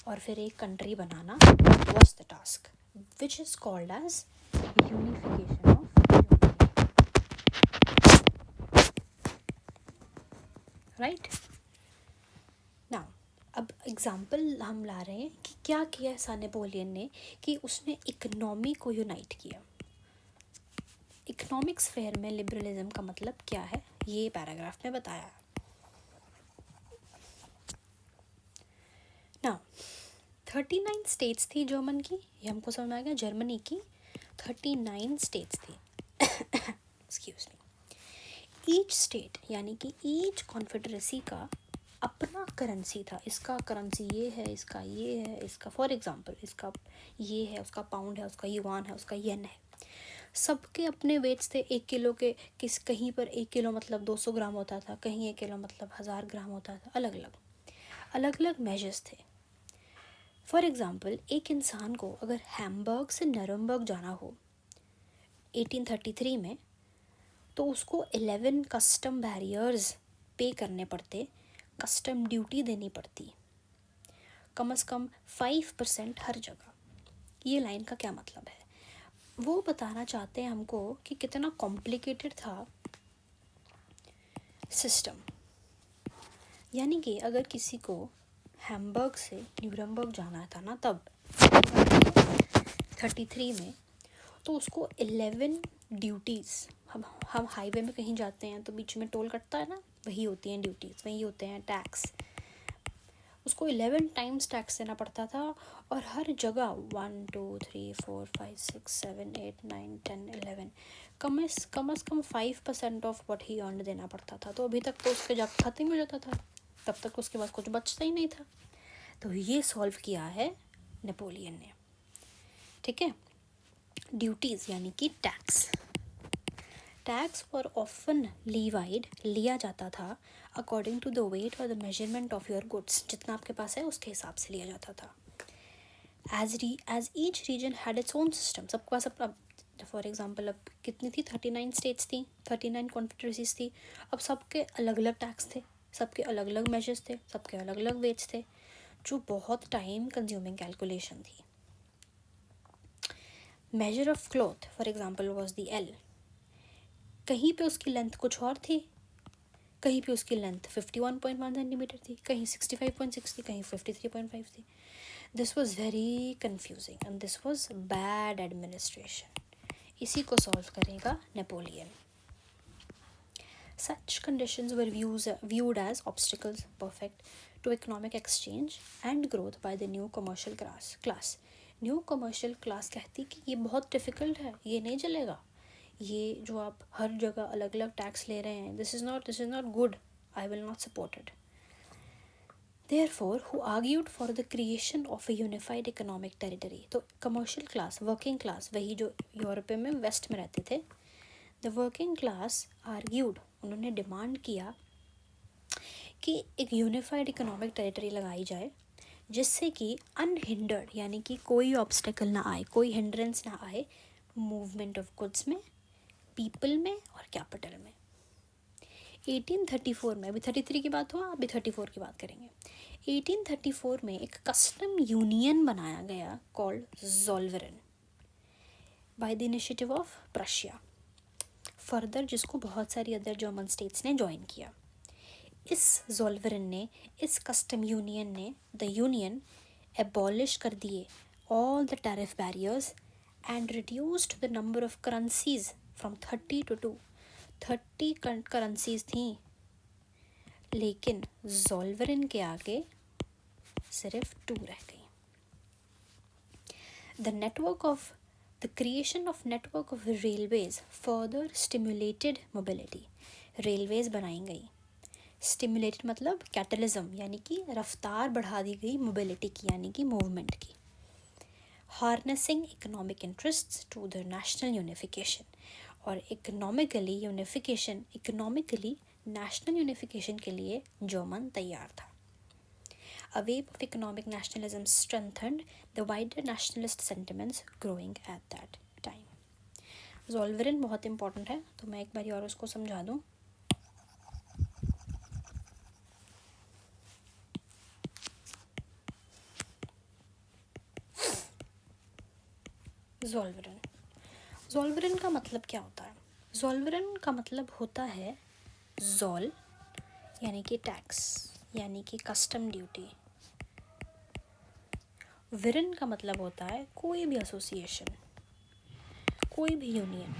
और फिर एक country banana was the task, which is called as unification of Germany. Right? Now, अब एग्जाम्पल हम ला रहे हैं कि क्या किया ऐसा नेपोलियन ने कि उसने इकोनॉमी को यूनाइट किया। इकोनॉमिक्स फेयर में लिबरलिज्म का मतलब क्या है ये पैराग्राफ में बताया है। Now, 39 स्टेट्स थी जर्मन की, ये हमको समझ में आ गया, जर्मनी की 39 स्टेट्स थी। Excuse me. ईच स्टेट यानी कि ईच कॉन्फेडरेसी का अपना करेंसी था, इसका करेंसी ये है, इसका ये है, इसका फॉर एग्जांपल इसका ये है, उसका पाउंड है, उसका युआन है, उसका येन है। सबके अपने वेट्स थे, 1 किलो के, कहीं पर 1 किलो मतलब 200 ग्राम होता था, कहीं 1 किलो मतलब 1000 ग्राम होता था, अलग अलग मेजर्स थे। फॉर एग्ज़ाम्पल एक इंसान को अगर हैम्बर्ग से नरम्बर्ग जाना हो 1833 में, तो उसको 11 कस्टम बैरियर्स पे करने पड़ते, कस्टम ड्यूटी देनी पड़ती, कम से कम 5% हर जगह। ये लाइन का क्या मतलब है? वो बताना चाहते हैं हमको कि कितना कॉम्प्लिकेटेड था सिस्टम। यानी कि अगर किसी को हैम्बर्ग से न्यूरमबर्ग जाना था ना तब 33 में, तो उसको 11 ड्यूटीज़, हम हाईवे में कहीं जाते हैं तो बीच में टोल कटता है ना, वही होती हैं ड्यूटीज़, वही होते हैं टैक्स। उसको 11 टाइम्स टैक्स देना पड़ता था और हर जगह 1 2 3 4 5 6 7 8 9 10 11 कम से कम 5% ऑफ व्हाट ही अर्न देना पड़ता था। तो अभी तक तो उसके जब खत्म हो जाता था, तब तक उसके पास कुछ बचता ही नहीं था। तो ये सॉल्व किया है नेपोलियन ने। ठीक है, ड्यूटीज़ यानी कि टैक्स। टैक्स फॉर ऑफन लीवाइड लिया जाता था अकॉर्डिंग टू द वेट और the measurement of your goods, जितना आपके पास है उसके हिसाब से लिया जाता था। As each region had its own system, सबके पास अपना, फॉर एग्जांपल अब कितनी थी, 39 स्टेट्स थी, 39 कॉन्फेडरेसीज थी, अब सबके अलग अलग टैक्स थे, सबके अलग अलग मेजर्स थे, सबके अलग अलग वेट्स थे, जो बहुत टाइम कंज्यूमिंग कैलकुलेशन थी। Measure of cloth for example was the L, कहीं पे उसकी लेंथ कुछ और थी, कहीं पे उसकी लेंथ 51.1 सेंटीमीटर थी, कहीं 65.6 थी, कहीं 53.5 थी। This was very confusing and this was bad administration. इसी को सॉल्व करेगा Napoleon. Such conditions were viewed as obstacles perfect to economic exchange and growth by the new commercial class. New commercial class कहती कि ये बहुत difficult है, ये नहीं चलेगा, ये जो आप हर जगह अलग अलग टैक्स ले रहे हैं, this is not good, I will not support it. Therefore, who argued for the creation of a unified economic territory. तो कमर्शियल क्लास, वर्किंग क्लास, वही जो यूरोप में वेस्ट में रहते थे, द वर्किंग क्लास आर्ग्यूड, उन्होंने डिमांड किया कि एक यूनिफाइड इकोनॉमिक टेरिटरी लगाई जाए जिससे कि अनहिंडर्ड, यानी कि कोई ऑब्स्टेकल ना आए, कोई हिंड्रेंस ना आए मूवमेंट ऑफ गुड्स में, पीपल में और कैपिटल में। 1834 में, अभी 33 की बात हुआ, अभी 34 की बात करेंगे। 1834 में एक कस्टम यूनियन बनाया गया called Zollverein by the initiative of Prussia, further जिसको बहुत सारी अदर जर्मन स्टेट्स ने ज्वाइन किया। इस ज़ोल्वेरन ने, इस कस्टम यूनियन ने, द यूनियन एबॉलिश कर दिए all the tariff barriers and reduced the number of currencies from 30 to 2। 30 currencies थी, लेकिन ज़ोल्वेरन के आगे सिर्फ 2 रह गई। The creation of network of railways further stimulated mobility. Railways बनाई गई, स्टिमुलेटेड मतलब कैटलिज्म, यानी कि रफ्तार बढ़ा दी गई मोबिलिटी की, यानी कि मूवमेंट की। Harnessing economic interests to the national unification, और इकोनॉमिकली नेशनल यूनिफिकेशन के लिए जर्मन तैयार था। A wave of economic nationalism strengthened the wider nationalist sentiments growing at that time. ज़ोल्वेरन बहुत इम्पॉर्टेंट है, तो मैं एक बार और उसको समझा दूँ। ज़ोल्वेरन का मतलब क्या होता है? ज़ोल्वेरन का मतलब होता है ज़ोल यानी कि टैक्स, यानी कि कस्टम ड्यूटी। विरन का मतलब होता है कोई भी एसोसिएशन, कोई भी यूनियन,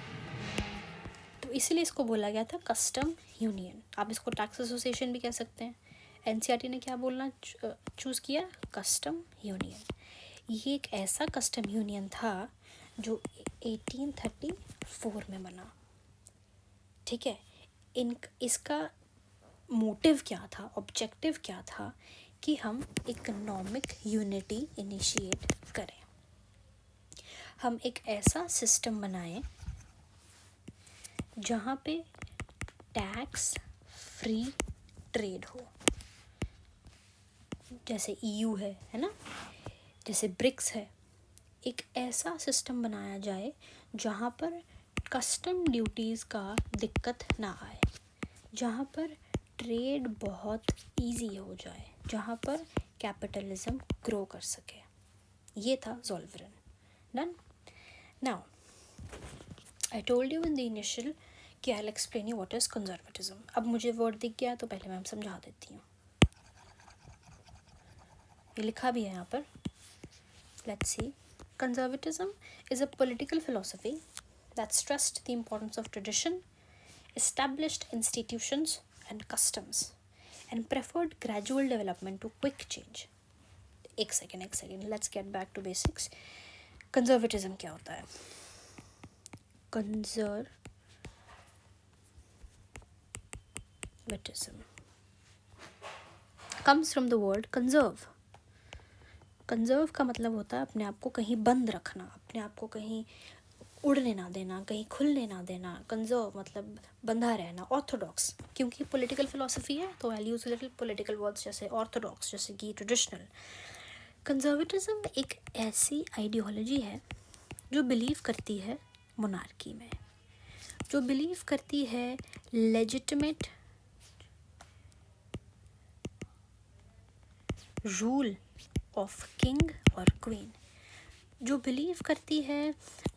तो इसीलिए इसको बोला गया था कस्टम यूनियन। आप इसको टैक्स एसोसिएशन भी कह सकते हैं। एनसीईआरटी ने क्या बोलना चूज़ किया? Custom union. ये एक ऐसा कस्टम यूनियन था जो 1834 में बना। ठीक है, इसका मोटिव क्या था, ऑब्जेक्टिव क्या था कि हम इकोनॉमिक यूनिटी इनिशिएट करें, हम एक ऐसा सिस्टम बनाएं जहाँ पे टैक्स फ्री ट्रेड हो, जैसे ईयू है ना, जैसे ब्रिक्स है। एक ऐसा सिस्टम बनाया जाए जहाँ पर कस्टम ड्यूटीज़ का दिक्कत ना आए, जहाँ पर ट्रेड बहुत इजी हो जाए, जहाँ पर कैपिटलिज्म ग्रो कर सके। ये था Zollverein. Done. Now I told you in the initial कि I will explain you what is conservatism. अब मुझे वर्ड दिख गया तो पहले मैं समझा देती हूँ। ये लिखा भी है यहाँ पर, let's see. Conservatism is a political philosophy that stressed the importance of tradition, established institutions and customs, and preferred gradual development to quick change. एक second, let's get back to basics. Conservatism क्या होता है? Conservatism comes from the word conserve. Conserve का मतलब होता है अपने आप को कहीं बंद रखना, अपने आप को कहीं उड़ने ना देना, कहीं खुलने ना देना। कंजर्व मतलब बंधा रहना। ऑर्थोडॉक्स, क्योंकि पॉलिटिकल फिलॉसफी है तो आई यूज लिटिल पॉलिटिकल वर्ड्स जैसे ऑर्थोडॉक्स, जैसे कि ट्रेडिशनल। कंजर्वेटिज्म एक ऐसी आइडियोलॉजी है जो बिलीव करती है मोनार्की में, जो बिलीव करती है लेजिटिमेट रूल ऑफ किंग और क्वीन, जो बिलीव करती है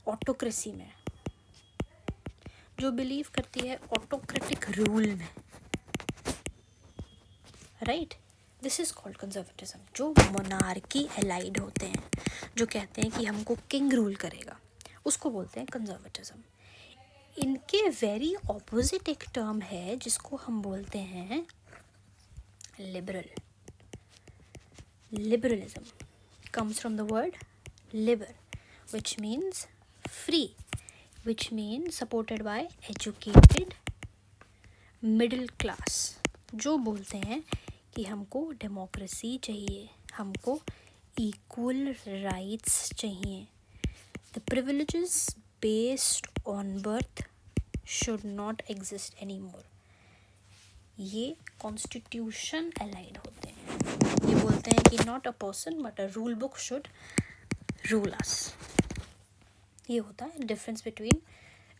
ऑटोक्रेसी में, जो बिलीव करती है ऑटोक्रेटिक रूल में, right. This is called conservatism. जो मोनार्की एलाइड होते हैं, जो कहते हैं कि हमको किंग रूल करेगा, उसको बोलते हैं कंजर्वेटिज्म। इनके वेरी ऑपोजिट एक टर्म है जिसको हम बोलते हैं liberal. Liberalism comes from the word liber, which means free, which means supported by educated middle class, जो बोलते हैं कि हमको डेमोक्रेसी चाहिए, हमको equal rights चाहिए, the privileges based on birth should not exist anymore। ये कॉन्स्टिट्यूशन अलाइड होते हैं। ये बोलते हैं कि not a person but a rule book should rule अस। ये होता है difference between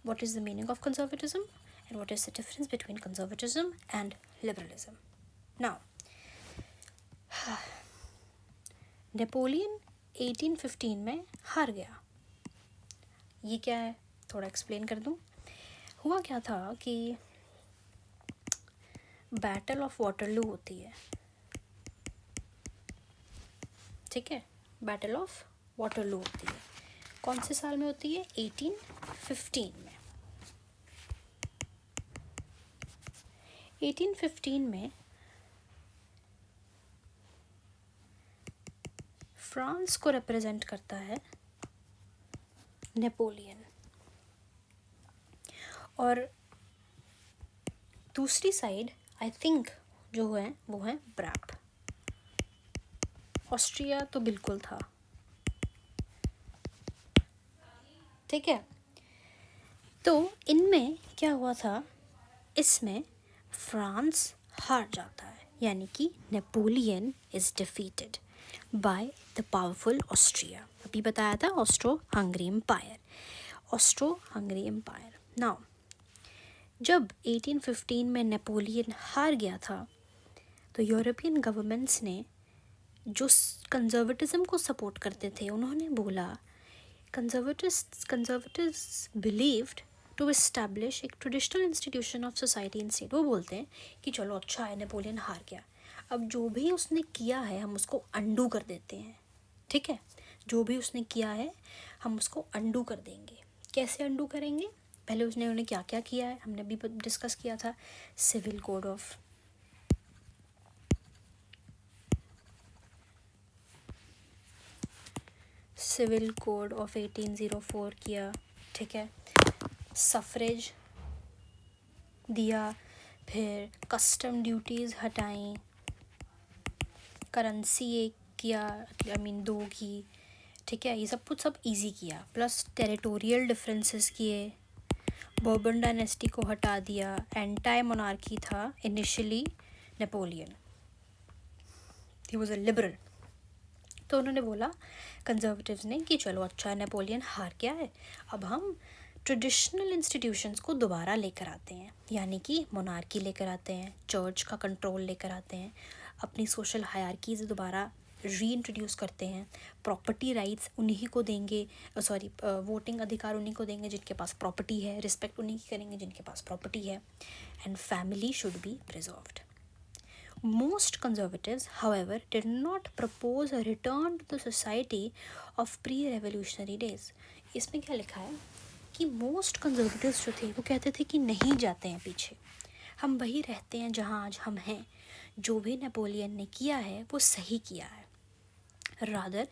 what is the meaning of conservatism and what is the difference between conservatism and liberalism. Now Napoleon 1815 में हार गया। ये क्या है, थोड़ा एक्सप्लेन कर दूँ। हुआ क्या था कि बैटल ऑफ वाटरलू होती है, ठीक है। बैटल ऑफ वाटरलू होती है, कौन से साल में होती है? 1815 में। 1815 में फ्रांस को रिप्रेजेंट करता है नेपोलियन, और दूसरी साइड आई थिंक जो है वो है ब्रैप। ऑस्ट्रिया तो बिल्कुल था, ठीक है। तो इनमें क्या हुआ था, इसमें फ्रांस हार जाता है, यानी कि Napoleon is defeated by the powerful Austria. अभी बताया था Austro Hungary empire, Austro Hungary empire. Now जब 1815 में नेपोलियन हार गया था तो यूरोपियन गवर्नमेंट्स ने जो कंजर्वेटिज्म को सपोर्ट करते थे, उन्होंने बोला कंजर्वेटिव्स बिलीव्ड टू इस्टेब्लिश एक traditional institution of society in state. वो बोलते हैं कि चलो अच्छा है, नेपोलियन हार गया, अब जो भी उसने किया है हम उसको अंडू कर देते हैं, ठीक है। जो भी उसने किया है हम उसको अंडू कर देंगे। कैसे अंडू करेंगे? पहले उसने उन्हें क्या क्या किया है हमने अभी डिस्कस किया था। Civil code of civil code of 1804 किया, ठीक है। सफरेज दिया, फिर कस्टम ड्यूटीज़ हटाई, करेंसी एक किया, दो की, ठीक है। ये सब कुछ सब इजी किया, प्लस टेरिटोरियल डिफरेंसेस किए, बर्बन डायनेस्टी को हटा दिया, एंटी मोनार्की था initially Napoleon, he was a liberal. तो उन्होंने बोला कंजर्वेटिव्स ने कि चलो अच्छा है, नेपोलियन हार गया है, अब हम ट्रेडिशनल इंस्टीट्यूशंस को दोबारा लेकर आते हैं, यानी कि मोनार्की लेकर आते हैं, चर्च का कंट्रोल लेकर आते हैं, अपनी सोशल हायरार्कीज दोबारा री इंट्रोड्यूस करते हैं, प्रॉपर्टी राइट्स उन्हीं को देंगे, वोटिंग अधिकार उन्हीं को देंगे जिनके पास प्रॉपर्टी है, रिस्पेक्ट उन्हीं की करेंगे जिनके पास प्रॉपर्टी है, and family should be preserved. Most conservatives, however, did not propose a return to the society of pre-revolutionary days. इसमें क्या लिखा है कि मोस्ट कंजर्वेटिव्स जो थे वो कहते थे कि नहीं जाते हैं पीछे, हम वही रहते हैं जहाँ आज हम हैं, जो भी नेपोलियन ने किया है वो सही किया है. Rather,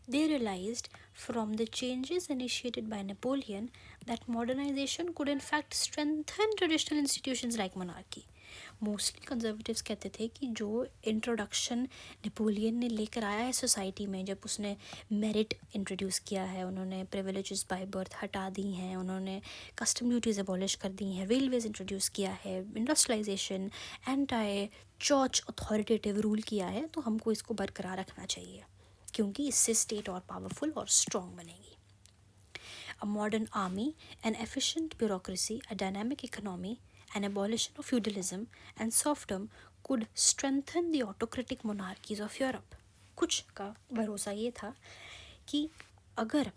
they realized from the changes initiated by Napoleon that modernization could in fact strengthen traditional institutions like monarchy. Mostly conservatives कहते थे कि जो इंट्रोडक्शन नेपोलियन ने लेकर आया है सोसाइटी में, जब उसने मेरिट इंट्रोड्यूस किया है, उन्होंने प्रिविलेजेस बाय बर्थ हटा दी हैं, उन्होंने कस्टम ड्यूटीज़ एबॉलिश कर दी हैं, रेलवेज इंट्रोड्यूस किया है, industrialisation, anti church authoritative rule किया है, तो हमको इसको बरकरार रखना चाहिए क्योंकि इससे स्टेट और पावरफुल और स्ट्रॉन्ग बनेगी. A modern army, an efficient bureaucracy, a dynamic economy, an abolition of feudalism and serfdom could strengthen the autocratic monarchies of Europe. कुछ का भरोसा ये था कि अगर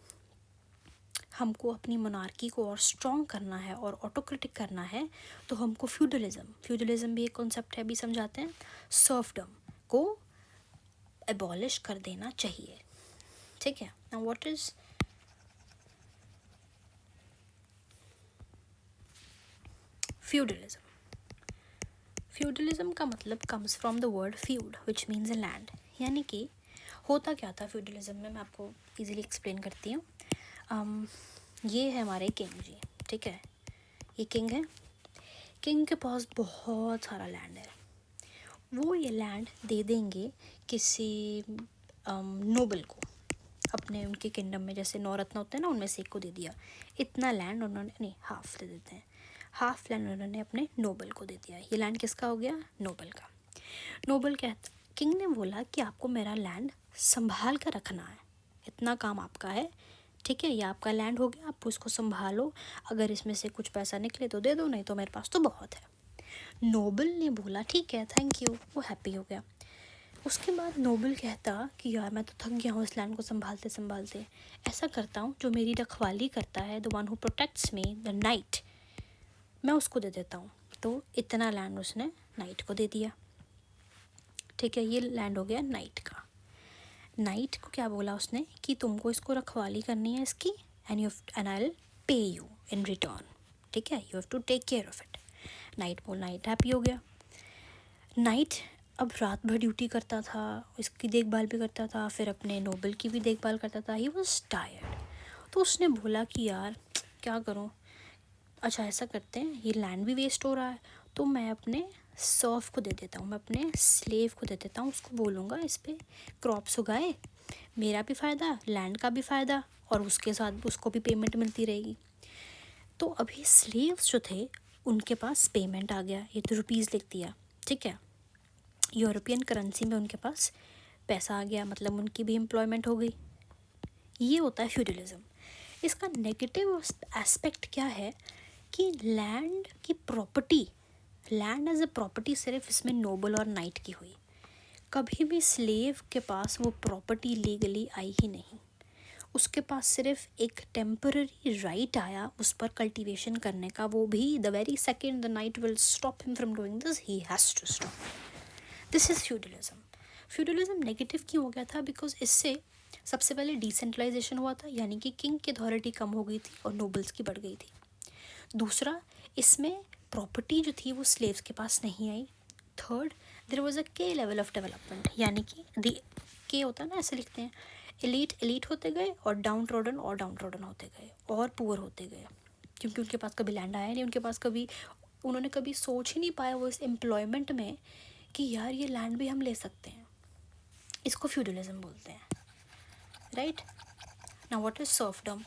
हमको अपनी मोनार्की को और स्ट्रॉन्ग करना है और ऑटोक्रेटिक करना है तो हमको फ्यूडलिज्म भी एक कॉन्सेप्ट है, अभी समझाते हैं, सर्फडम को एबॉलिश कर देना चाहिए. ठीक है. Now what is feudalism? Feudalism का मतलब comes from the word feud which means a land. यानी कि होता क्या था फ्यूडलिज्म में, मैं आपको इजीली एक्सप्लेन करती हूँ. ये है हमारे किंग जी. ठीक है, ये किंग है. किंग के पास बहुत सारा लैंड है. वो ये लैंड दे देंगे किसी नोबल को अपने उनके किंगडम में, जैसे 9 रत्न होते हैं ना, उनमें से एक को दे दिया. इतना लैंड उन्होंने, नहीं हाफ दे देते हैं, हाफ लैंड उन्होंने अपने नोबल को दे दिया. ये लैंड किसका हो गया? नोबल का. नोबल किंग ने बोला कि आपको मेरा लैंड संभाल कर रखना है, इतना काम आपका है. ठीक है, ये आपका लैंड हो गया, आप उसको संभालो, अगर इसमें से कुछ पैसा निकले तो दे दो, नहीं तो मेरे पास तो बहुत है. नोबल ने बोला ठीक है, थैंक यू, वो हैप्पी हो गया. उसके बाद नोबल कहता कि यार मैं तो थक गया हूँ इस लैंड को संभालते संभालते, ऐसा करता हूँ जो मेरी रखवाली करता है, the one who protects me, the night, मैं उसको दे देता हूँ. तो इतना लैंड उसने नाइट को दे दिया. ठीक है, ये लैंड हो गया नाइट का. नाइट को क्या बोला उसने कि तुमको इसको रखवाली करनी है इसकी, and I will pay you in return. ठीक है, you have to take care of it. Night happy हो गया. नाइट अब रात भर ड्यूटी करता था, इसकी देखभाल भी करता था, फिर अपने नोबल की भी देखभाल करता था. He was tired. तो उसने बोला कि यार क्या करूँ, अच्छा ऐसा करते हैं, ये लैंड भी वेस्ट हो रहा है, तो मैं अपने सर्फ को दे देता हूँ, मैं अपने स्लेव को दे देता हूँ, उसको बोलूँगा इस पर क्रॉप्स उगाए, मेरा भी फ़ायदा, लैंड का भी फ़ायदा, और उसके साथ उसको भी पेमेंट मिलती रहेगी. तो अभी स्लेव्स जो थे उनके पास पेमेंट आ गया, ये तो रुपीज़ लिख दिया. ठीक है, यूरोपियन करेंसी में उनके पास पैसा आ गया, मतलब उनकी भी एम्प्लॉयमेंट हो गई. ये होता है फ्यूडलिज्म. इसका नेगेटिव एस्पेक्ट क्या है कि लैंड की property, land as a property सिर्फ इसमें नोबल और नाइट की हुई. कभी भी स्लेव के पास वो प्रॉपर्टी लीगली आई ही नहीं. उसके पास सिर्फ एक टेम्पररी राइट आया उस पर कल्टीवेशन करने का, वो भी the very second the night will stop him from doing this, he has to stop. This is feudalism. Feudalism negative क्यों हो गया था? बिकॉज इससे सबसे पहले डिसेंट्रलाइजेशन हुआ था, यानी कि किंग की अथॉरिटी कम हो गई थी और नोबल्स की बढ़ गई थी. दूसरा, इसमें प्रॉपर्टी जो थी वो स्लेव्स के पास नहीं आई. थर्ड, देयर वाज अ के लेवल ऑफ डेवलपमेंट, यानी कि दी के होता है ना, ऐसे लिखते हैं, एलीट होते गए और डाउन ट्रोडन होते गए और पुअर होते गए, क्योंकि उनके पास कभी लैंड आया नहीं, उनके पास कभी, उन्होंने कभी सोच ही नहीं पाया वो इस एम्प्लॉयमेंट में कि यार ये लैंड भी हम ले सकते हैं. इसको फ्यूडलिज्म बोलते हैं. Right. Now what is serfdom?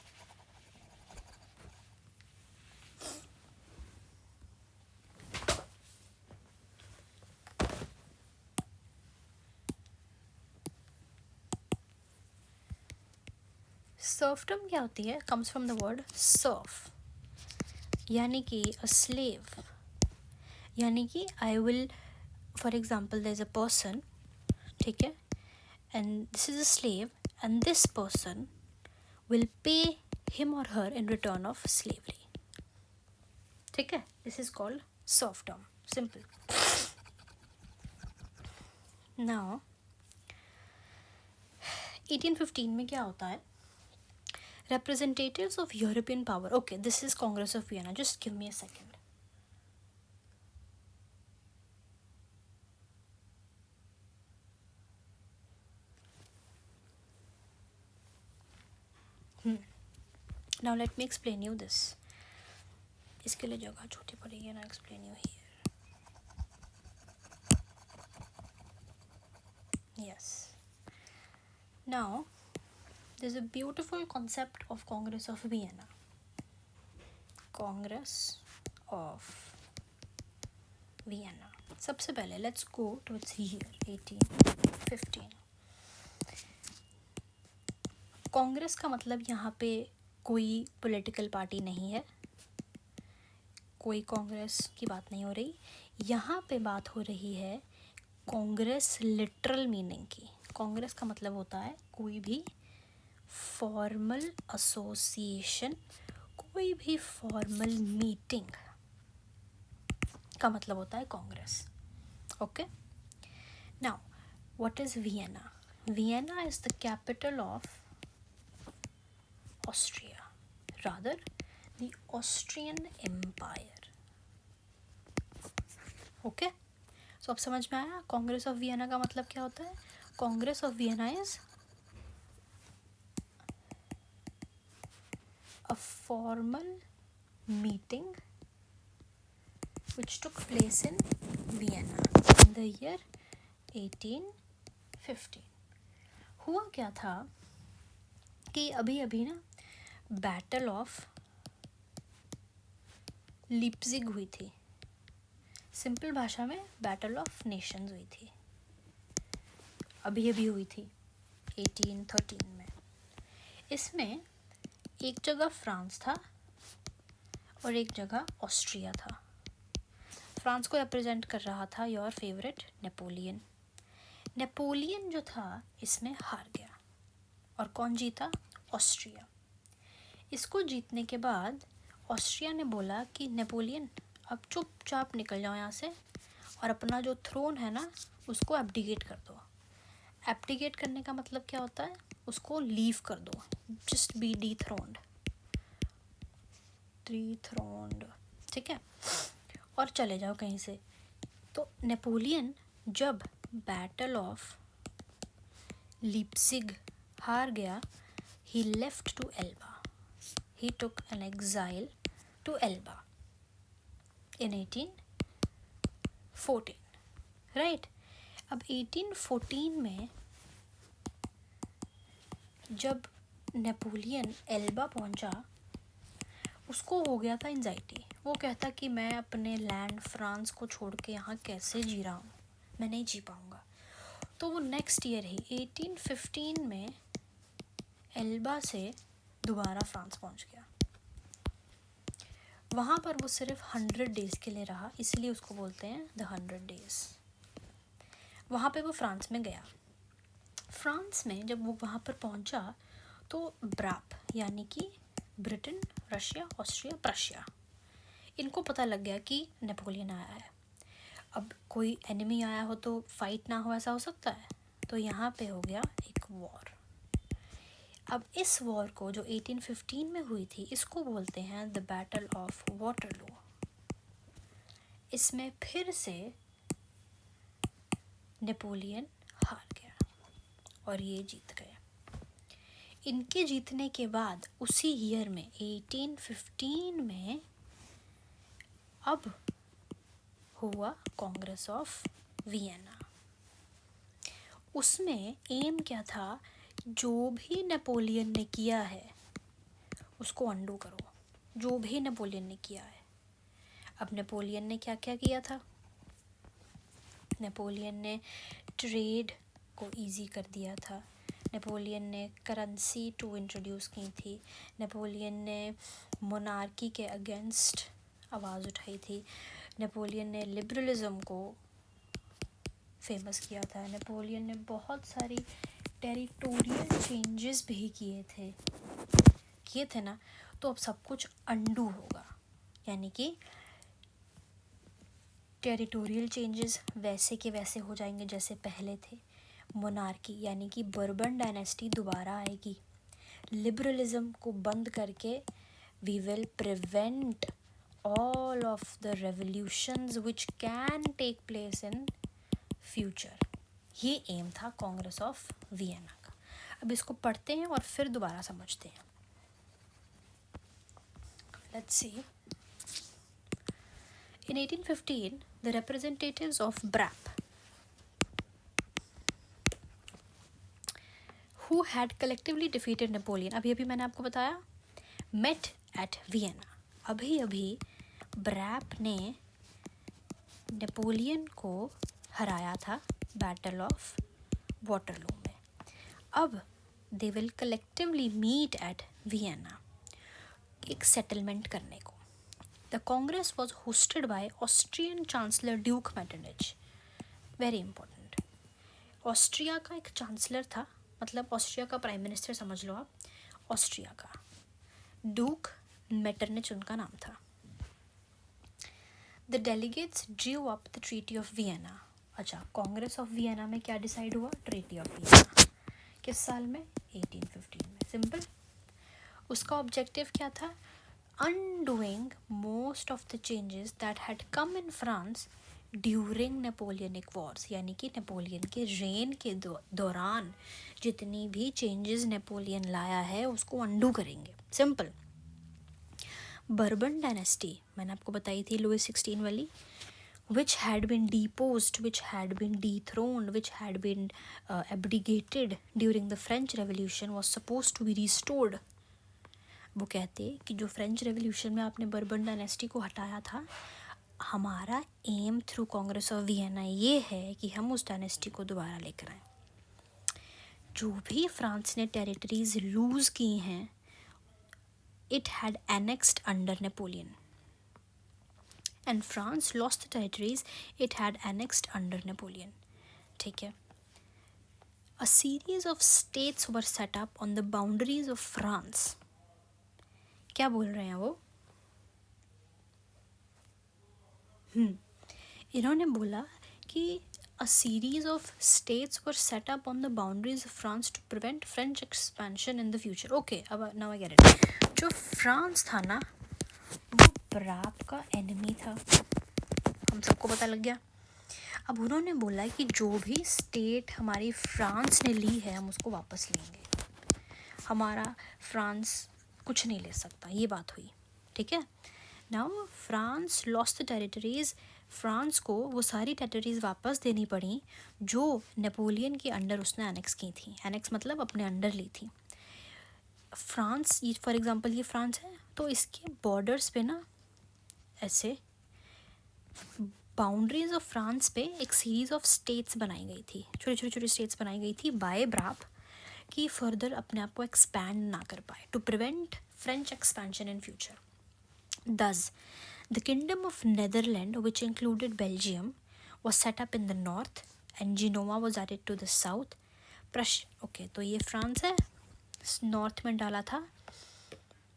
Serfdom क्या होती है? Comes from the word serf. यानी कि अ स्लेव, यानी कि I will, for example there is a person, ठीक है, and this is a slave and this person will pay him or her in return of slavery, ठीक है, this is called serfdom, simple. Now 1815 में क्या होता है, representatives of European power, okay, this is Congress of Vienna, just give me a second. Now let me explain you this, इसके लिए जगह छोटी पड़ेगी ना, explain you here. Yes, now there's a beautiful concept of Congress of Vienna. Congress of Vienna, सबसे पहले let's go to its year 1815. Congress का मतलब यहाँ पे कोई पॉलिटिकल पार्टी नहीं है, कोई कांग्रेस की बात नहीं हो रही, यहाँ पे बात हो रही है कांग्रेस लिटरल मीनिंग की। कांग्रेस का मतलब होता है कोई भी फॉर्मल एसोसिएशन, कोई भी फॉर्मल मीटिंग का मतलब होता है congress, okay. Now what is Vienna? Vienna is the capital of Austria, rather the Austrian Empire, okay. So अब समझ में आया कांग्रेस ऑफ वियना का मतलब क्या होता है? Congress of Vienna is a formal meeting which took place in Vienna in the year 1815. हुआ क्या था कि अभी अभी ना बैटल ऑफ लिप्जिग हुई थी, सिंपल भाषा में बैटल ऑफ नेशंस हुई थी, अभी अभी हुई थी 1813 में। इसमें एक जगह फ्रांस था और एक जगह ऑस्ट्रिया था। फ्रांस को रिप्रेजेंट कर रहा था योर फेवरेट नेपोलियन। नेपोलियन जो था इसमें हार गया और कौन जीता? ऑस्ट्रिया। इसको जीतने के बाद ऑस्ट्रिया ने बोला कि नेपोलियन अब चुपचाप निकल जाओ यहाँ से और अपना जो थ्रोन है ना उसको एब्डिकेट कर दो। एब्डिकेट करने का मतलब क्या होता है? उसको लीव कर दो, जस्ट बी डिथ्रोन्ड, ठीक है, और चले जाओ कहीं से। तो नेपोलियन जब बैटल ऑफ लीप्जिग हार गया, he left to Elba. He took an exile to Elba in 1814, right? अब 1814 में जब नेपोलियन एल्बा पहुंचा, उसको हो गया था एंजाइटी। वो कहता कि मैं अपने लैंड फ्रांस को छोड़ के यहाँ कैसे जी रहा हूँ, मैं नहीं जी पाऊँगा। तो वो नेक्स्ट ईयर ही 1815 में एल्बा से दोबारा फ्रांस पहुंच गया। वहाँ पर वो सिर्फ 100 डेज़ के लिए रहा, इसलिए उसको बोलते हैं द 100 डेज़। वहाँ पे वो फ्रांस में गया। फ्रांस में जब वो वहाँ पर पहुँचा तो ब्राप यानी कि ब्रिटेन, रशिया, ऑस्ट्रिया, प्रशिया, इनको पता लग गया कि नेपोलियन आया है। अब कोई एनिमी आया हो तो फाइट ना हो, ऐसा हो सकता है? तो यहाँ पे हो गया एक वॉर। अब इस वॉर को जो 1815 में हुई थी इसको बोलते हैं द बैटल ऑफ वाटरलू। इसमें फिर से नेपोलियन हार गया और ये जीत गए। इनके जीतने के बाद उसी ईयर में 1815 में अब हुआ कांग्रेस ऑफ वियना। उसमें एम क्या था? जो भी नेपोलियन ने किया है उसको अंडू करो, जो भी नेपोलियन ने किया है। अब नेपोलियन ने क्या क्या किया था? नेपोलियन ने ट्रेड को इजी कर दिया था, नेपोलियन ने करेंसी टू इंट्रोड्यूस की थी, नेपोलियन ने मोनार्की के अगेंस्ट आवाज़ उठाई थी। नेपोलियन ने लिबरलिज़म को फेमस किया था। नेपोलियन ने बहुत सारी टेरिटोरियल चेंजेस भी किए थे ना। तो अब सब कुछ अंडू होगा, यानी कि टेरिटोरियल चेंजेस वैसे के वैसे हो जाएंगे जैसे पहले थे। मोनार्की यानी कि बर्बन डायनेस्टी दोबारा आएगी। लिबरलिज्म को बंद करके we will prevent all of the revolutions which can take place in future. ये एम था कांग्रेस ऑफ वियना का। अब इसको पढ़ते हैं और फिर दोबारा समझते हैं। Let's see. In 1815, the representatives of BRAP, who had collectively defeated Napoleon, अभी मैंने आपको बताया, met at Vienna. अभी ब्रैप ने नेपोलियन को हराया था बैटल ऑफ वाटरलू में। अब they will collectively meet at Vienna एक सेटलमेंट करने को। The Congress was hosted by Austrian Chancellor Duke Metternich. Very important. Austria का एक चांसलर था, मतलब ऑस्ट्रिया का प्राइम मिनिस्टर समझ लो आप, ऑस्ट्रिया का। ड्यूक मेटरनिच उनका नाम था। The delegates drew up the Treaty of Vienna. अच्छा, कांग्रेस ऑफ वियना में क्या डिसाइड हुआ? Treaty of Vienna. किस साल में? 1815 में। सिंपल। उसका ऑब्जेक्टिव क्या था? Undoing most of the changes that had come in France during Napoleonic Wars, यानी कि नेपोलियन के रेन के दौरान जितनी भी चेंजेस नेपोलियन लाया है उसको अंडू करेंगे। सिंपल। बर्बन डायनेस्टी मैंने आपको बताई थी, लुइस 16 वाली, which had been deposed, which had been dethroned, which had been abdicated during the French Revolution, was supposed to be restored. वो कहते कि जो फ्रेंच रेवोल्यूशन में आपने बर्बन डायनेस्टी को हटाया था, हमारा aim through congress of Vienna ये है कि हम उस डायनेस्टी को दोबारा लेकर आए। जो भी फ्रांस ने टेरिटरीज लूज़ की हैं, it had annexed under Napoleon, and France lost the territories it had annexed under Napoleon. ठीक है। A series of states were set up on the boundaries of France. क्या बोल रहे हैं वो? इन्होंने बोला कि a series of states were set up on the boundaries of France to prevent French expansion in the future. Okay, अब now I get it. जो फ्रांस था ना, वो ब्राप का एनिमी था, हम सबको पता लग गया। अब उन्होंने बोला कि जो भी स्टेट हमारी फ्रांस ने ली है हम उसको वापस लेंगे, हमारा फ्रांस कुछ नहीं ले सकता, ये बात हुई। ठीक है। Now France lost the territories. France को वो सारी टेरिटरीज वापस देनी पड़ी जो नेपोलियन के अंडर उसने एनेक्स की थी। एनेक्स मतलब अपने अंडर ली थी। फ्रांस, ये फॉर एग्जांपल ये फ्रांस है, तो इसके बॉर्डर्स पे ना ऐसे बाउंड्रीज ऑफ फ्रांस पे एक सीरीज ऑफ स्टेट्स बनाई गई थी, छोटी स्टेट्स बनाई गई थी बाय ब्राप, कि फर्दर अपने आप को एक्सपैंड ना कर पाए, to prevent French expansion in future. Thus, the Kingdom of Netherlands, which included Belgium, was set up in the north and Genoa was added to the south. Okay, तो ये France है, north में डाला था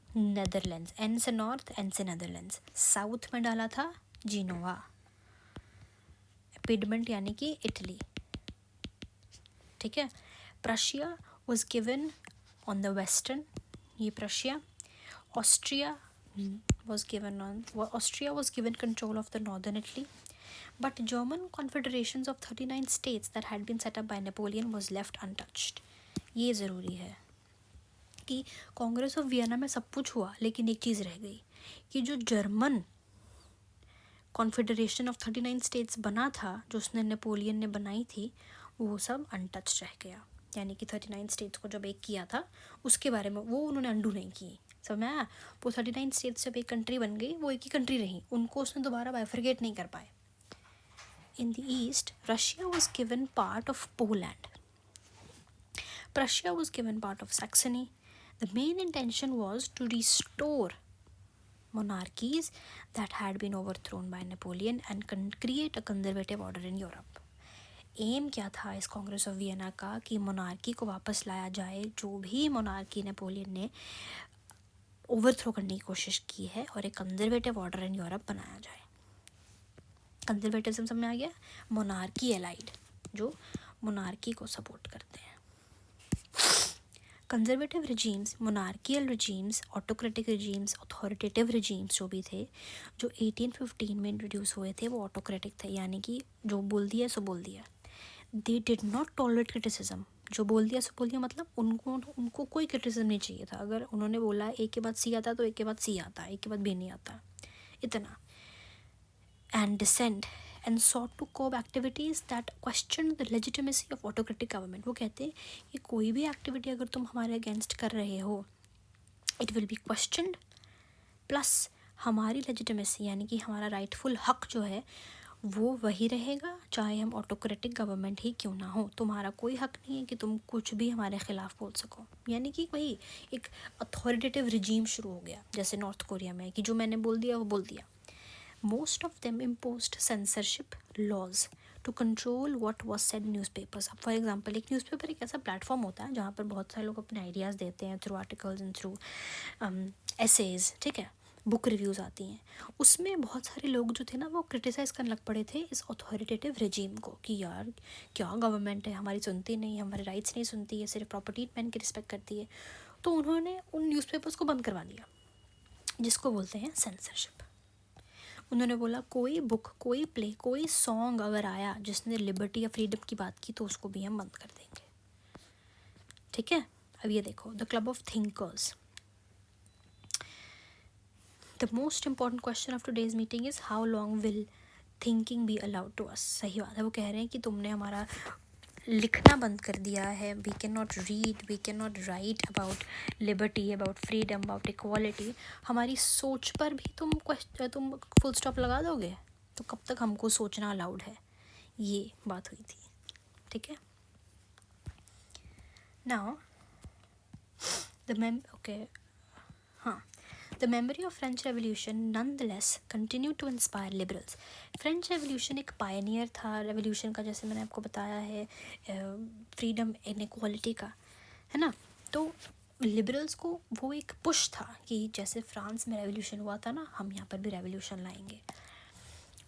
Netherlands, N से north, N से Netherlands. South में डाला था जिनोवा, पिडमेंट यानी कि इटली। ठीक है। Prussia was given on the western, ये Prussia. Austria was given control of the northern Italy, but German confederations of 39 states that had been set up by Napoleon was left untouched. ये ज़रूरी है कि कांग्रेस ऑफ वियना में सब कुछ हुआ, लेकिन एक चीज़ रह गई कि जो जर्मन कॉन्फेडरेशन ऑफ 39 स्टेट्स बना था, जो उसने नेपोलियन ने बनाई थी, वो सब अनटच्ड रह गया। यानी कि 39 स्टेट्स को जब एक किया था उसके बारे में वो उन्होंने अंडू नहीं की। समझ में आया? वो 39 स्टेट्स जब एक कंट्री बन गई, वो एक ही कंट्री रही, उनको उसने दोबारा बाइफरगेट नहीं कर पाए। In the east Russia was given part of Poland, Prussia was given part of Saxony. The main intention was to restore monarchies that had been overthrown by Napoleon and create a conservative order in Europe. Aim क्या था इस Congress of Vienna का कि monarchy को वापस लाया जाए, जो भी मोनार्की नेपोलियन ने ओवरथ्रो करने की कोशिश की है, और एक कंजर्वेटिव ऑर्डर इन यूरोप बनाया जाए. कंजर्वेटिज्म समझ में आ गया. मोनार्की एलाइड, जो मोनार्की को सपोर्ट करते हैं. Conservative regimes, monarchial regimes, autocratic regimes, authoritative regimes जो भी थे, जो 1815 में इंट्रोड्यूस हुए थे, वो ऑटोक्रेटिक थे, यानी कि जो बोल दिया सो बोल दिया. They did not tolerate criticism. जो बोल दिया सो बोल दिया मतलब उनको कोई क्रिटिसिज्म नहीं चाहिए था. अगर उन्होंने बोला ए के बाद सी आता तो ए के बाद सी आता, ए के बाद बी नहीं आता, इतना. And dissent and sought to curb activities that questioned the legitimacy of autocratic government. वो कहते हैं कि कोई भी एक्टिविटी अगर तुम हमारे अगेंस्ट कर रहे हो, it will be questioned, plus हमारी लेजिटिमेसी यानी कि हमारा राइटफुल हक जो है वो वही रहेगा, चाहे हम ऑटोक्रेटिक गवर्नमेंट ही क्यों ना हो. तुम्हारा कोई हक नहीं है कि तुम कुछ भी हमारे ख़िलाफ़ बोल सको. यानी कि वही एक अथॉरिटेटिव रिजीम शुरू हो गया, जैसे नॉर्थ कोरिया में कि जो मैंने बोल दिया वो बोल दिया. Most of them imposed censorship laws to control what was said in newspapers. अब फॉर एग्जांपल एक न्यूज़पेपर एक ऐसा प्लेटफॉर्म होता है जहाँ पर बहुत सारे लोग अपने आइडियाज़ देते हैं through articles and through essays, ठीक है, बुक रिव्यूज़ आती हैं. उसमें बहुत सारे लोग जो थे ना वो क्रिटिसाइज़ करने लग पड़े थे इस अथॉरिटेटिव रिजीम को कि यार क्या गवर्नमेंट है, हमारी सुनती नहीं, हमारे राइट्स नहीं सुनती है, सिर्फ प्रॉपर्टी मैन की रिस्पेक्ट करती है. तो उन्होंने उन न्यूज़पेपर्स को बंद करवा दिया, जिसको बोलते हैं सेंसरशिप. उन्होंने बोला कोई बुक, कोई प्ले, कोई सॉन्ग अगर आया जिसने लिबर्टी या फ्रीडम की बात की तो उसको भी हम बंद कर देंगे. ठीक है. अब ये देखो, the club of thinkers. The most important question of today's meeting is how long will thinking be allowed to us. सही बात है. वो कह रहे हैं कि तुमने हमारा लिखना बंद कर दिया है. We can not read, we can not write about liberty, about freedom, about equality. हमारी सोच पर भी तुम फुल स्टॉप लगा दोगे तो कब तक हमको सोचना अलाउड है. ये बात हुई थी. ठीक है. Now The memory of French Revolution nonetheless continued to inspire liberals. French Revolution एक पायनियर था रेवोल्यूशन का, जैसे मैंने आपको बताया है, फ्रीडम एंड इक्वालिटी का, है ना. तो लिबरल्स को वो एक पुश था कि जैसे फ्रांस में रेवोल्यूशन हुआ था ना, हम यहाँ पर भी रेवोल्यूशन लाएंगे.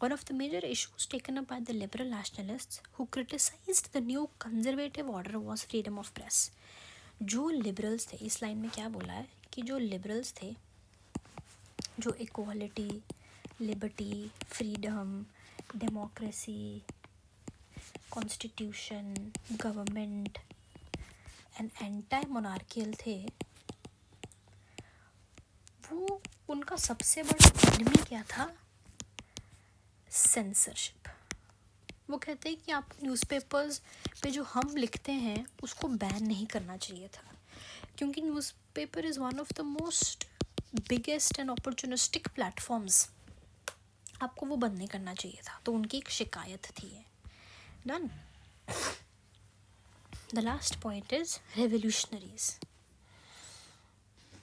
One of the major issues taken up by the liberal nationalists who criticized the new conservative order was freedom of press. जो लिबरल्स थे, इस लाइन में क्या बोला है कि जो लिबरल्स थे, जो equality, liberty, freedom, democracy, constitution, government and anti monarchial थे, वो उनका सबसे बड़ा एनिमी क्या था? सेंसरशिप. वो कहते हैं कि आप न्यूज़पेपर्स पे जो हम लिखते हैं उसको बैन नहीं करना चाहिए था, क्योंकि newspaper is one of the most biggest and opportunistic platforms. आपको वो बंद नहीं करना चाहिए था. तो उनकी एक शिकायत थी. Done. The last point is revolutionaries.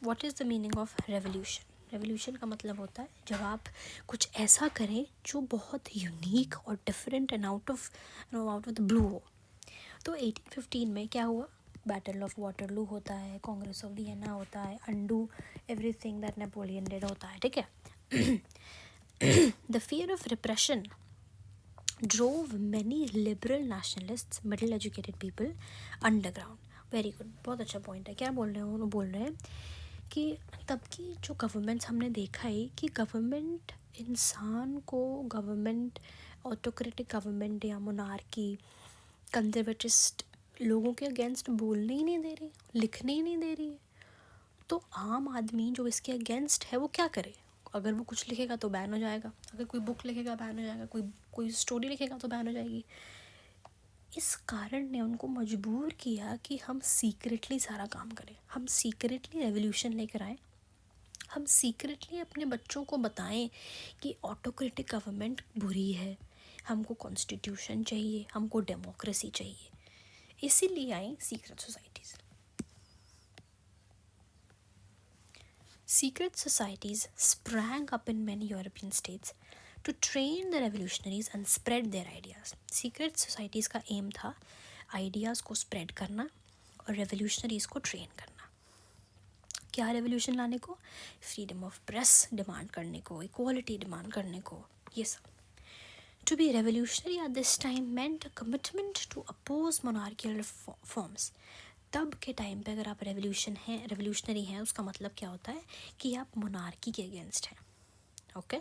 What is the meaning of revolution? Revolution का मतलब होता है जब आप कुछ ऐसा करें जो बहुत यूनिक और different and out of the blue हो. तो 1815 में क्या हुआ? बैटल ऑफ वाटरलू होता है, कांग्रेस ऑफ वियना होता है, undo everything that Napoleon did होता है. ठीक है. The fear of repression drove many liberal nationalists, middle educated people underground. Very good. बहुत अच्छा पॉइंट है. क्या बोल रहे हैं वो? बोल रहे हैं कि तब की जो गवर्नमेंट्स हमने देखा है कि गवर्नमेंट इंसान को, गवर्नमेंट ऑटोक्रेटिक गवर्नमेंट या मोनार्की, कंजर्वेटिस्ट लोगों के अगेंस्ट बोलने ही नहीं दे रही, लिखने ही नहीं दे रही है. तो आम आदमी जो इसके अगेंस्ट है वो क्या करे? अगर वो कुछ लिखेगा तो बैन हो जाएगा, अगर कोई बुक लिखेगा बैन हो जाएगा, कोई स्टोरी लिखेगा तो बैन हो जाएगी. इस कारण ने उनको मजबूर किया कि हम सीक्रेटली सारा काम करें, हम सीक्रेटली रेवोल्यूशन लेकर आएँ, हम सीक्रेटली अपने बच्चों को बताएं कि ऑटोक्रेटिक गवर्नमेंट बुरी है, हमको कॉन्स्टिट्यूशन चाहिए, हमको डेमोक्रेसी चाहिए. इसीलिए आई secret societies. Secret societies sprang up in many European states to train the revolutionaries and spread their ideas. Secret societies का एम था आइडियाज़ को स्प्रेड करना और रेवोल्यूशनरीज़ को ट्रेन करना. क्या रेवोल्यूशन लाने को? फ्रीडम ऑफ प्रेस डिमांड करने को, इक्वालिटी डिमांड करने को, ये सब. To be revolutionary at this time meant a commitment to oppose monarchical forms. तब के टाइम पे अगर आप रेवोल्यूशनरी हैं, उसका मतलब क्या होता है कि आप मोनार्की के अगेंस्ट हैं. Okay,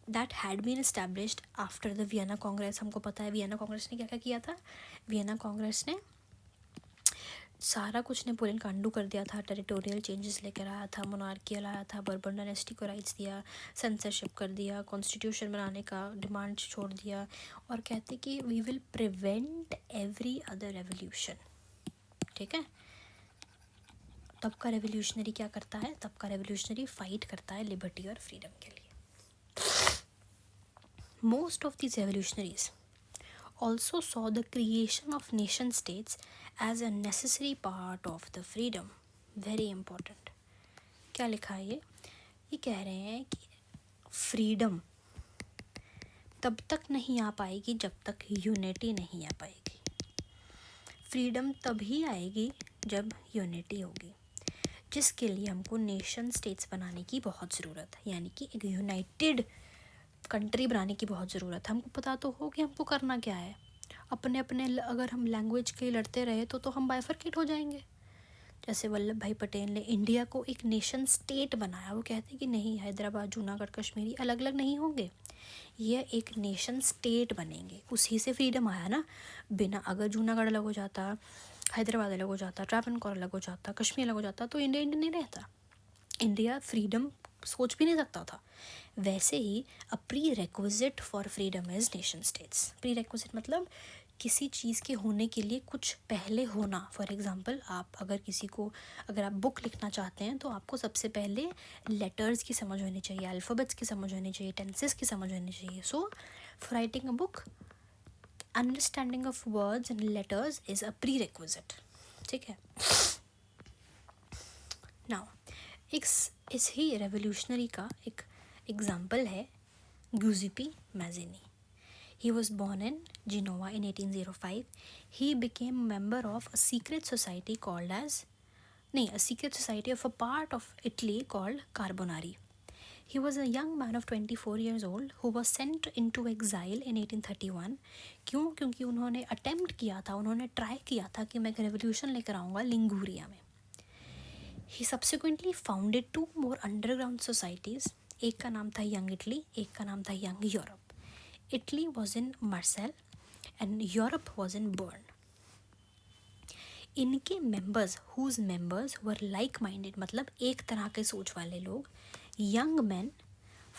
that had been established after the Vienna congress. हमको पता है वियना कांग्रेस ने क्या क्या किया था. वियना कांग्रेस ने सारा कुछ नेपोलियन का अंडू कर दिया था, टेरिटोरियल चेंजेस लेकर आया था, मोनार्की लाया था, बर्बन डायनेस्टी को राइट्स दिया, सेंसरशिप कर दिया, कॉन्स्टिट्यूशन बनाने का डिमांड छोड़ दिया, और कहते कि we will prevent every other revolution. ठीक है, तब का रेवोल्यूशनरी क्या करता है? तब का रेवोल्यूशनरी फाइट करता है लिबर्टी और फ्रीडम के लिए. Most of these revolutionaries also saw the creation of nation states as a necessary part of the freedom. Very important. क्या लिखा है ये कह रहे हैं कि फ्रीडम तब तक नहीं आ पाएगी जब तक यूनिटी नहीं आ पाएगी. फ्रीडम तभी आएगी जब यूनिटी होगी, जिसके लिए हमको नेशन स्टेट्स बनाने की बहुत ज़रूरत है, यानी कि एक यूनाइटेड कंट्री बनाने की बहुत ज़रूरत है. हमको पता तो हो कि हमको करना क्या है. अपने अपने अगर हम लैंग्वेज के लिए लड़ते रहे तो हम बाइफरकेट हो जाएंगे. जैसे वल्लभ भाई पटेल ने इंडिया को एक नेशन स्टेट बनाया. वो कहते हैं कि नहीं, हैदराबाद, जूनागढ़, कश्मीरी अलग अलग नहीं होंगे, ये एक नेशन स्टेट बनेंगे. उसी से फ्रीडम आया ना. बिना अगर जूनागढ़ अलग हो जाता, हैदराबाद अलग हो जाता, ट्रावनकोर अलग हो जाता, कश्मीर अलग हो जाता, तो इंडिया इंडिया नहीं रहता. इंडिया फ्रीडम सोच भी नहीं सकता था. वैसे ही a prerequisite for freedom is nation states. Prerequisite मतलब किसी चीज़ के होने के लिए कुछ पहले होना. फॉर एग्ज़ाम्पल, आप अगर आप बुक लिखना चाहते हैं तो आपको सबसे पहले लेटर्स की समझ होनी चाहिए, अल्फ़ाबेट्स की समझ होनी चाहिए, टेंसेस की समझ होनी चाहिए. So for writing a book, understanding of words and letters is a pre requisite. ठीक है. नाउ इस ही रेवोल्यूशनरी का एक एग्जाम्पल है ग्यूजिपी Mazzini. He was born in Genoa in 1805. He became a member of a secret society of a part of Italy called Carbonari. He was a young man of 24 years old who was sent into exile in 1831. क्यों? क्योंकि उन्होंने attempt किया था, उन्होंने try किया था कि मैं एक रेवोल्यूशन लेकर आऊँगा लिंगूरिया में. He subsequently founded 2 more underground societies. एक का नाम था यंग इटली, एक का नाम था young Europe. Italy was in Marseille and Europe was in Bern. इनके members whose members were like-minded, मतलब एक तरह के सोच वाले लोग, young men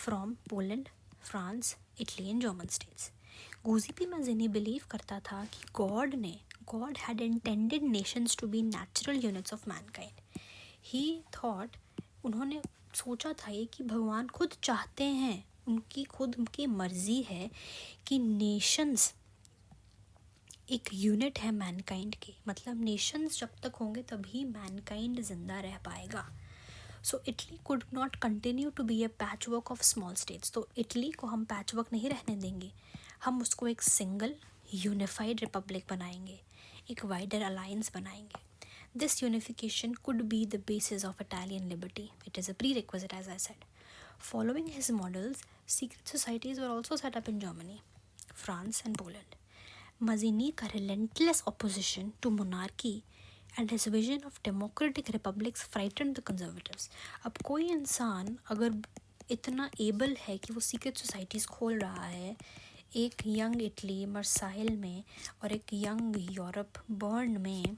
from Poland, France, Italy and German states. Giuseppe Mazzini believe करता था कि God had intended nations to be natural units of mankind. He thought, उन्होंने सोचा था ये कि भगवान खुद चाहते हैं, उनकी मर्जी है कि नेशंस एक यूनिट है मैनकाइंड की. मतलब नेशंस जब तक होंगे तभी मैनकाइंड जिंदा रह पाएगा. So Italy could not continue to be a patchwork of small states. तो इटली को हम पैच वर्क नहीं रहने देंगे, हम उसको एक सिंगल यूनिफाइड रिपब्लिक बनाएंगे, एक वाइडर अलायंस बनाएंगे. This unification could be the basis of Italian liberty. It is a prerequisite, as I said. Following his models, secret societies were also set up in Germany, France and Poland. Mazzini's relentless opposition to monarchy and his vision of democratic republics frightened the conservatives. अब कोई इंसान अगर इतना able है कि वो secret societies खोल रहा है, एक यंग इटली मर्साइल में और एक यंग यूरोप बर्न में,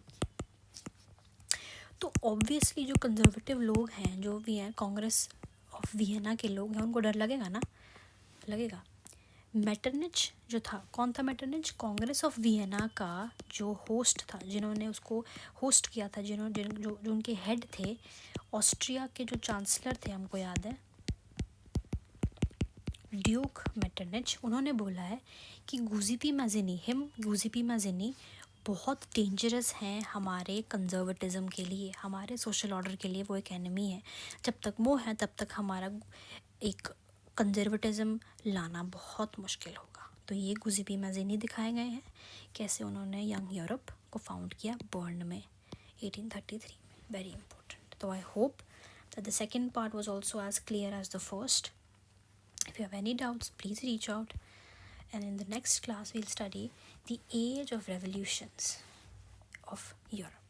तो ऑब्वियसली जो कंजर्वेटिव लोग हैं, जो भी हैं कांग्रेस ऑफ वियना के लोग हैं, उनको डर लगेगा ना, लगेगा. मेटरनिच जो था, कौन था मेटरनिच? कांग्रेस ऑफ वियना का जो होस्ट था, जिन्होंने उसको होस्ट किया था, जो उनके हेड थे, ऑस्ट्रिया के जो चांसलर थे, हमको याद है, ड्यूक मेटरनिच. उन्होंने बोला है कि गुजिपी मैज़िनी बहुत डेंजरस हैं हमारे कंजर्वेटिज़म के लिए, हमारे सोशल ऑर्डर के लिए वो एक एनिमी है। जब तक वो है तब तक हमारा एक कंजर्वेटिज़म लाना बहुत मुश्किल होगा। तो ये गुज़िबी मज़ीनी दिखाए गए हैं कैसे उन्होंने यंग यूरोप को फाउंड किया बर्न में 1833 में। Very important. तो I hope that the second part was also as clear as the first. If you have any doubts, please reach out. And in the next class, we'll study the age of revolutions of Europe.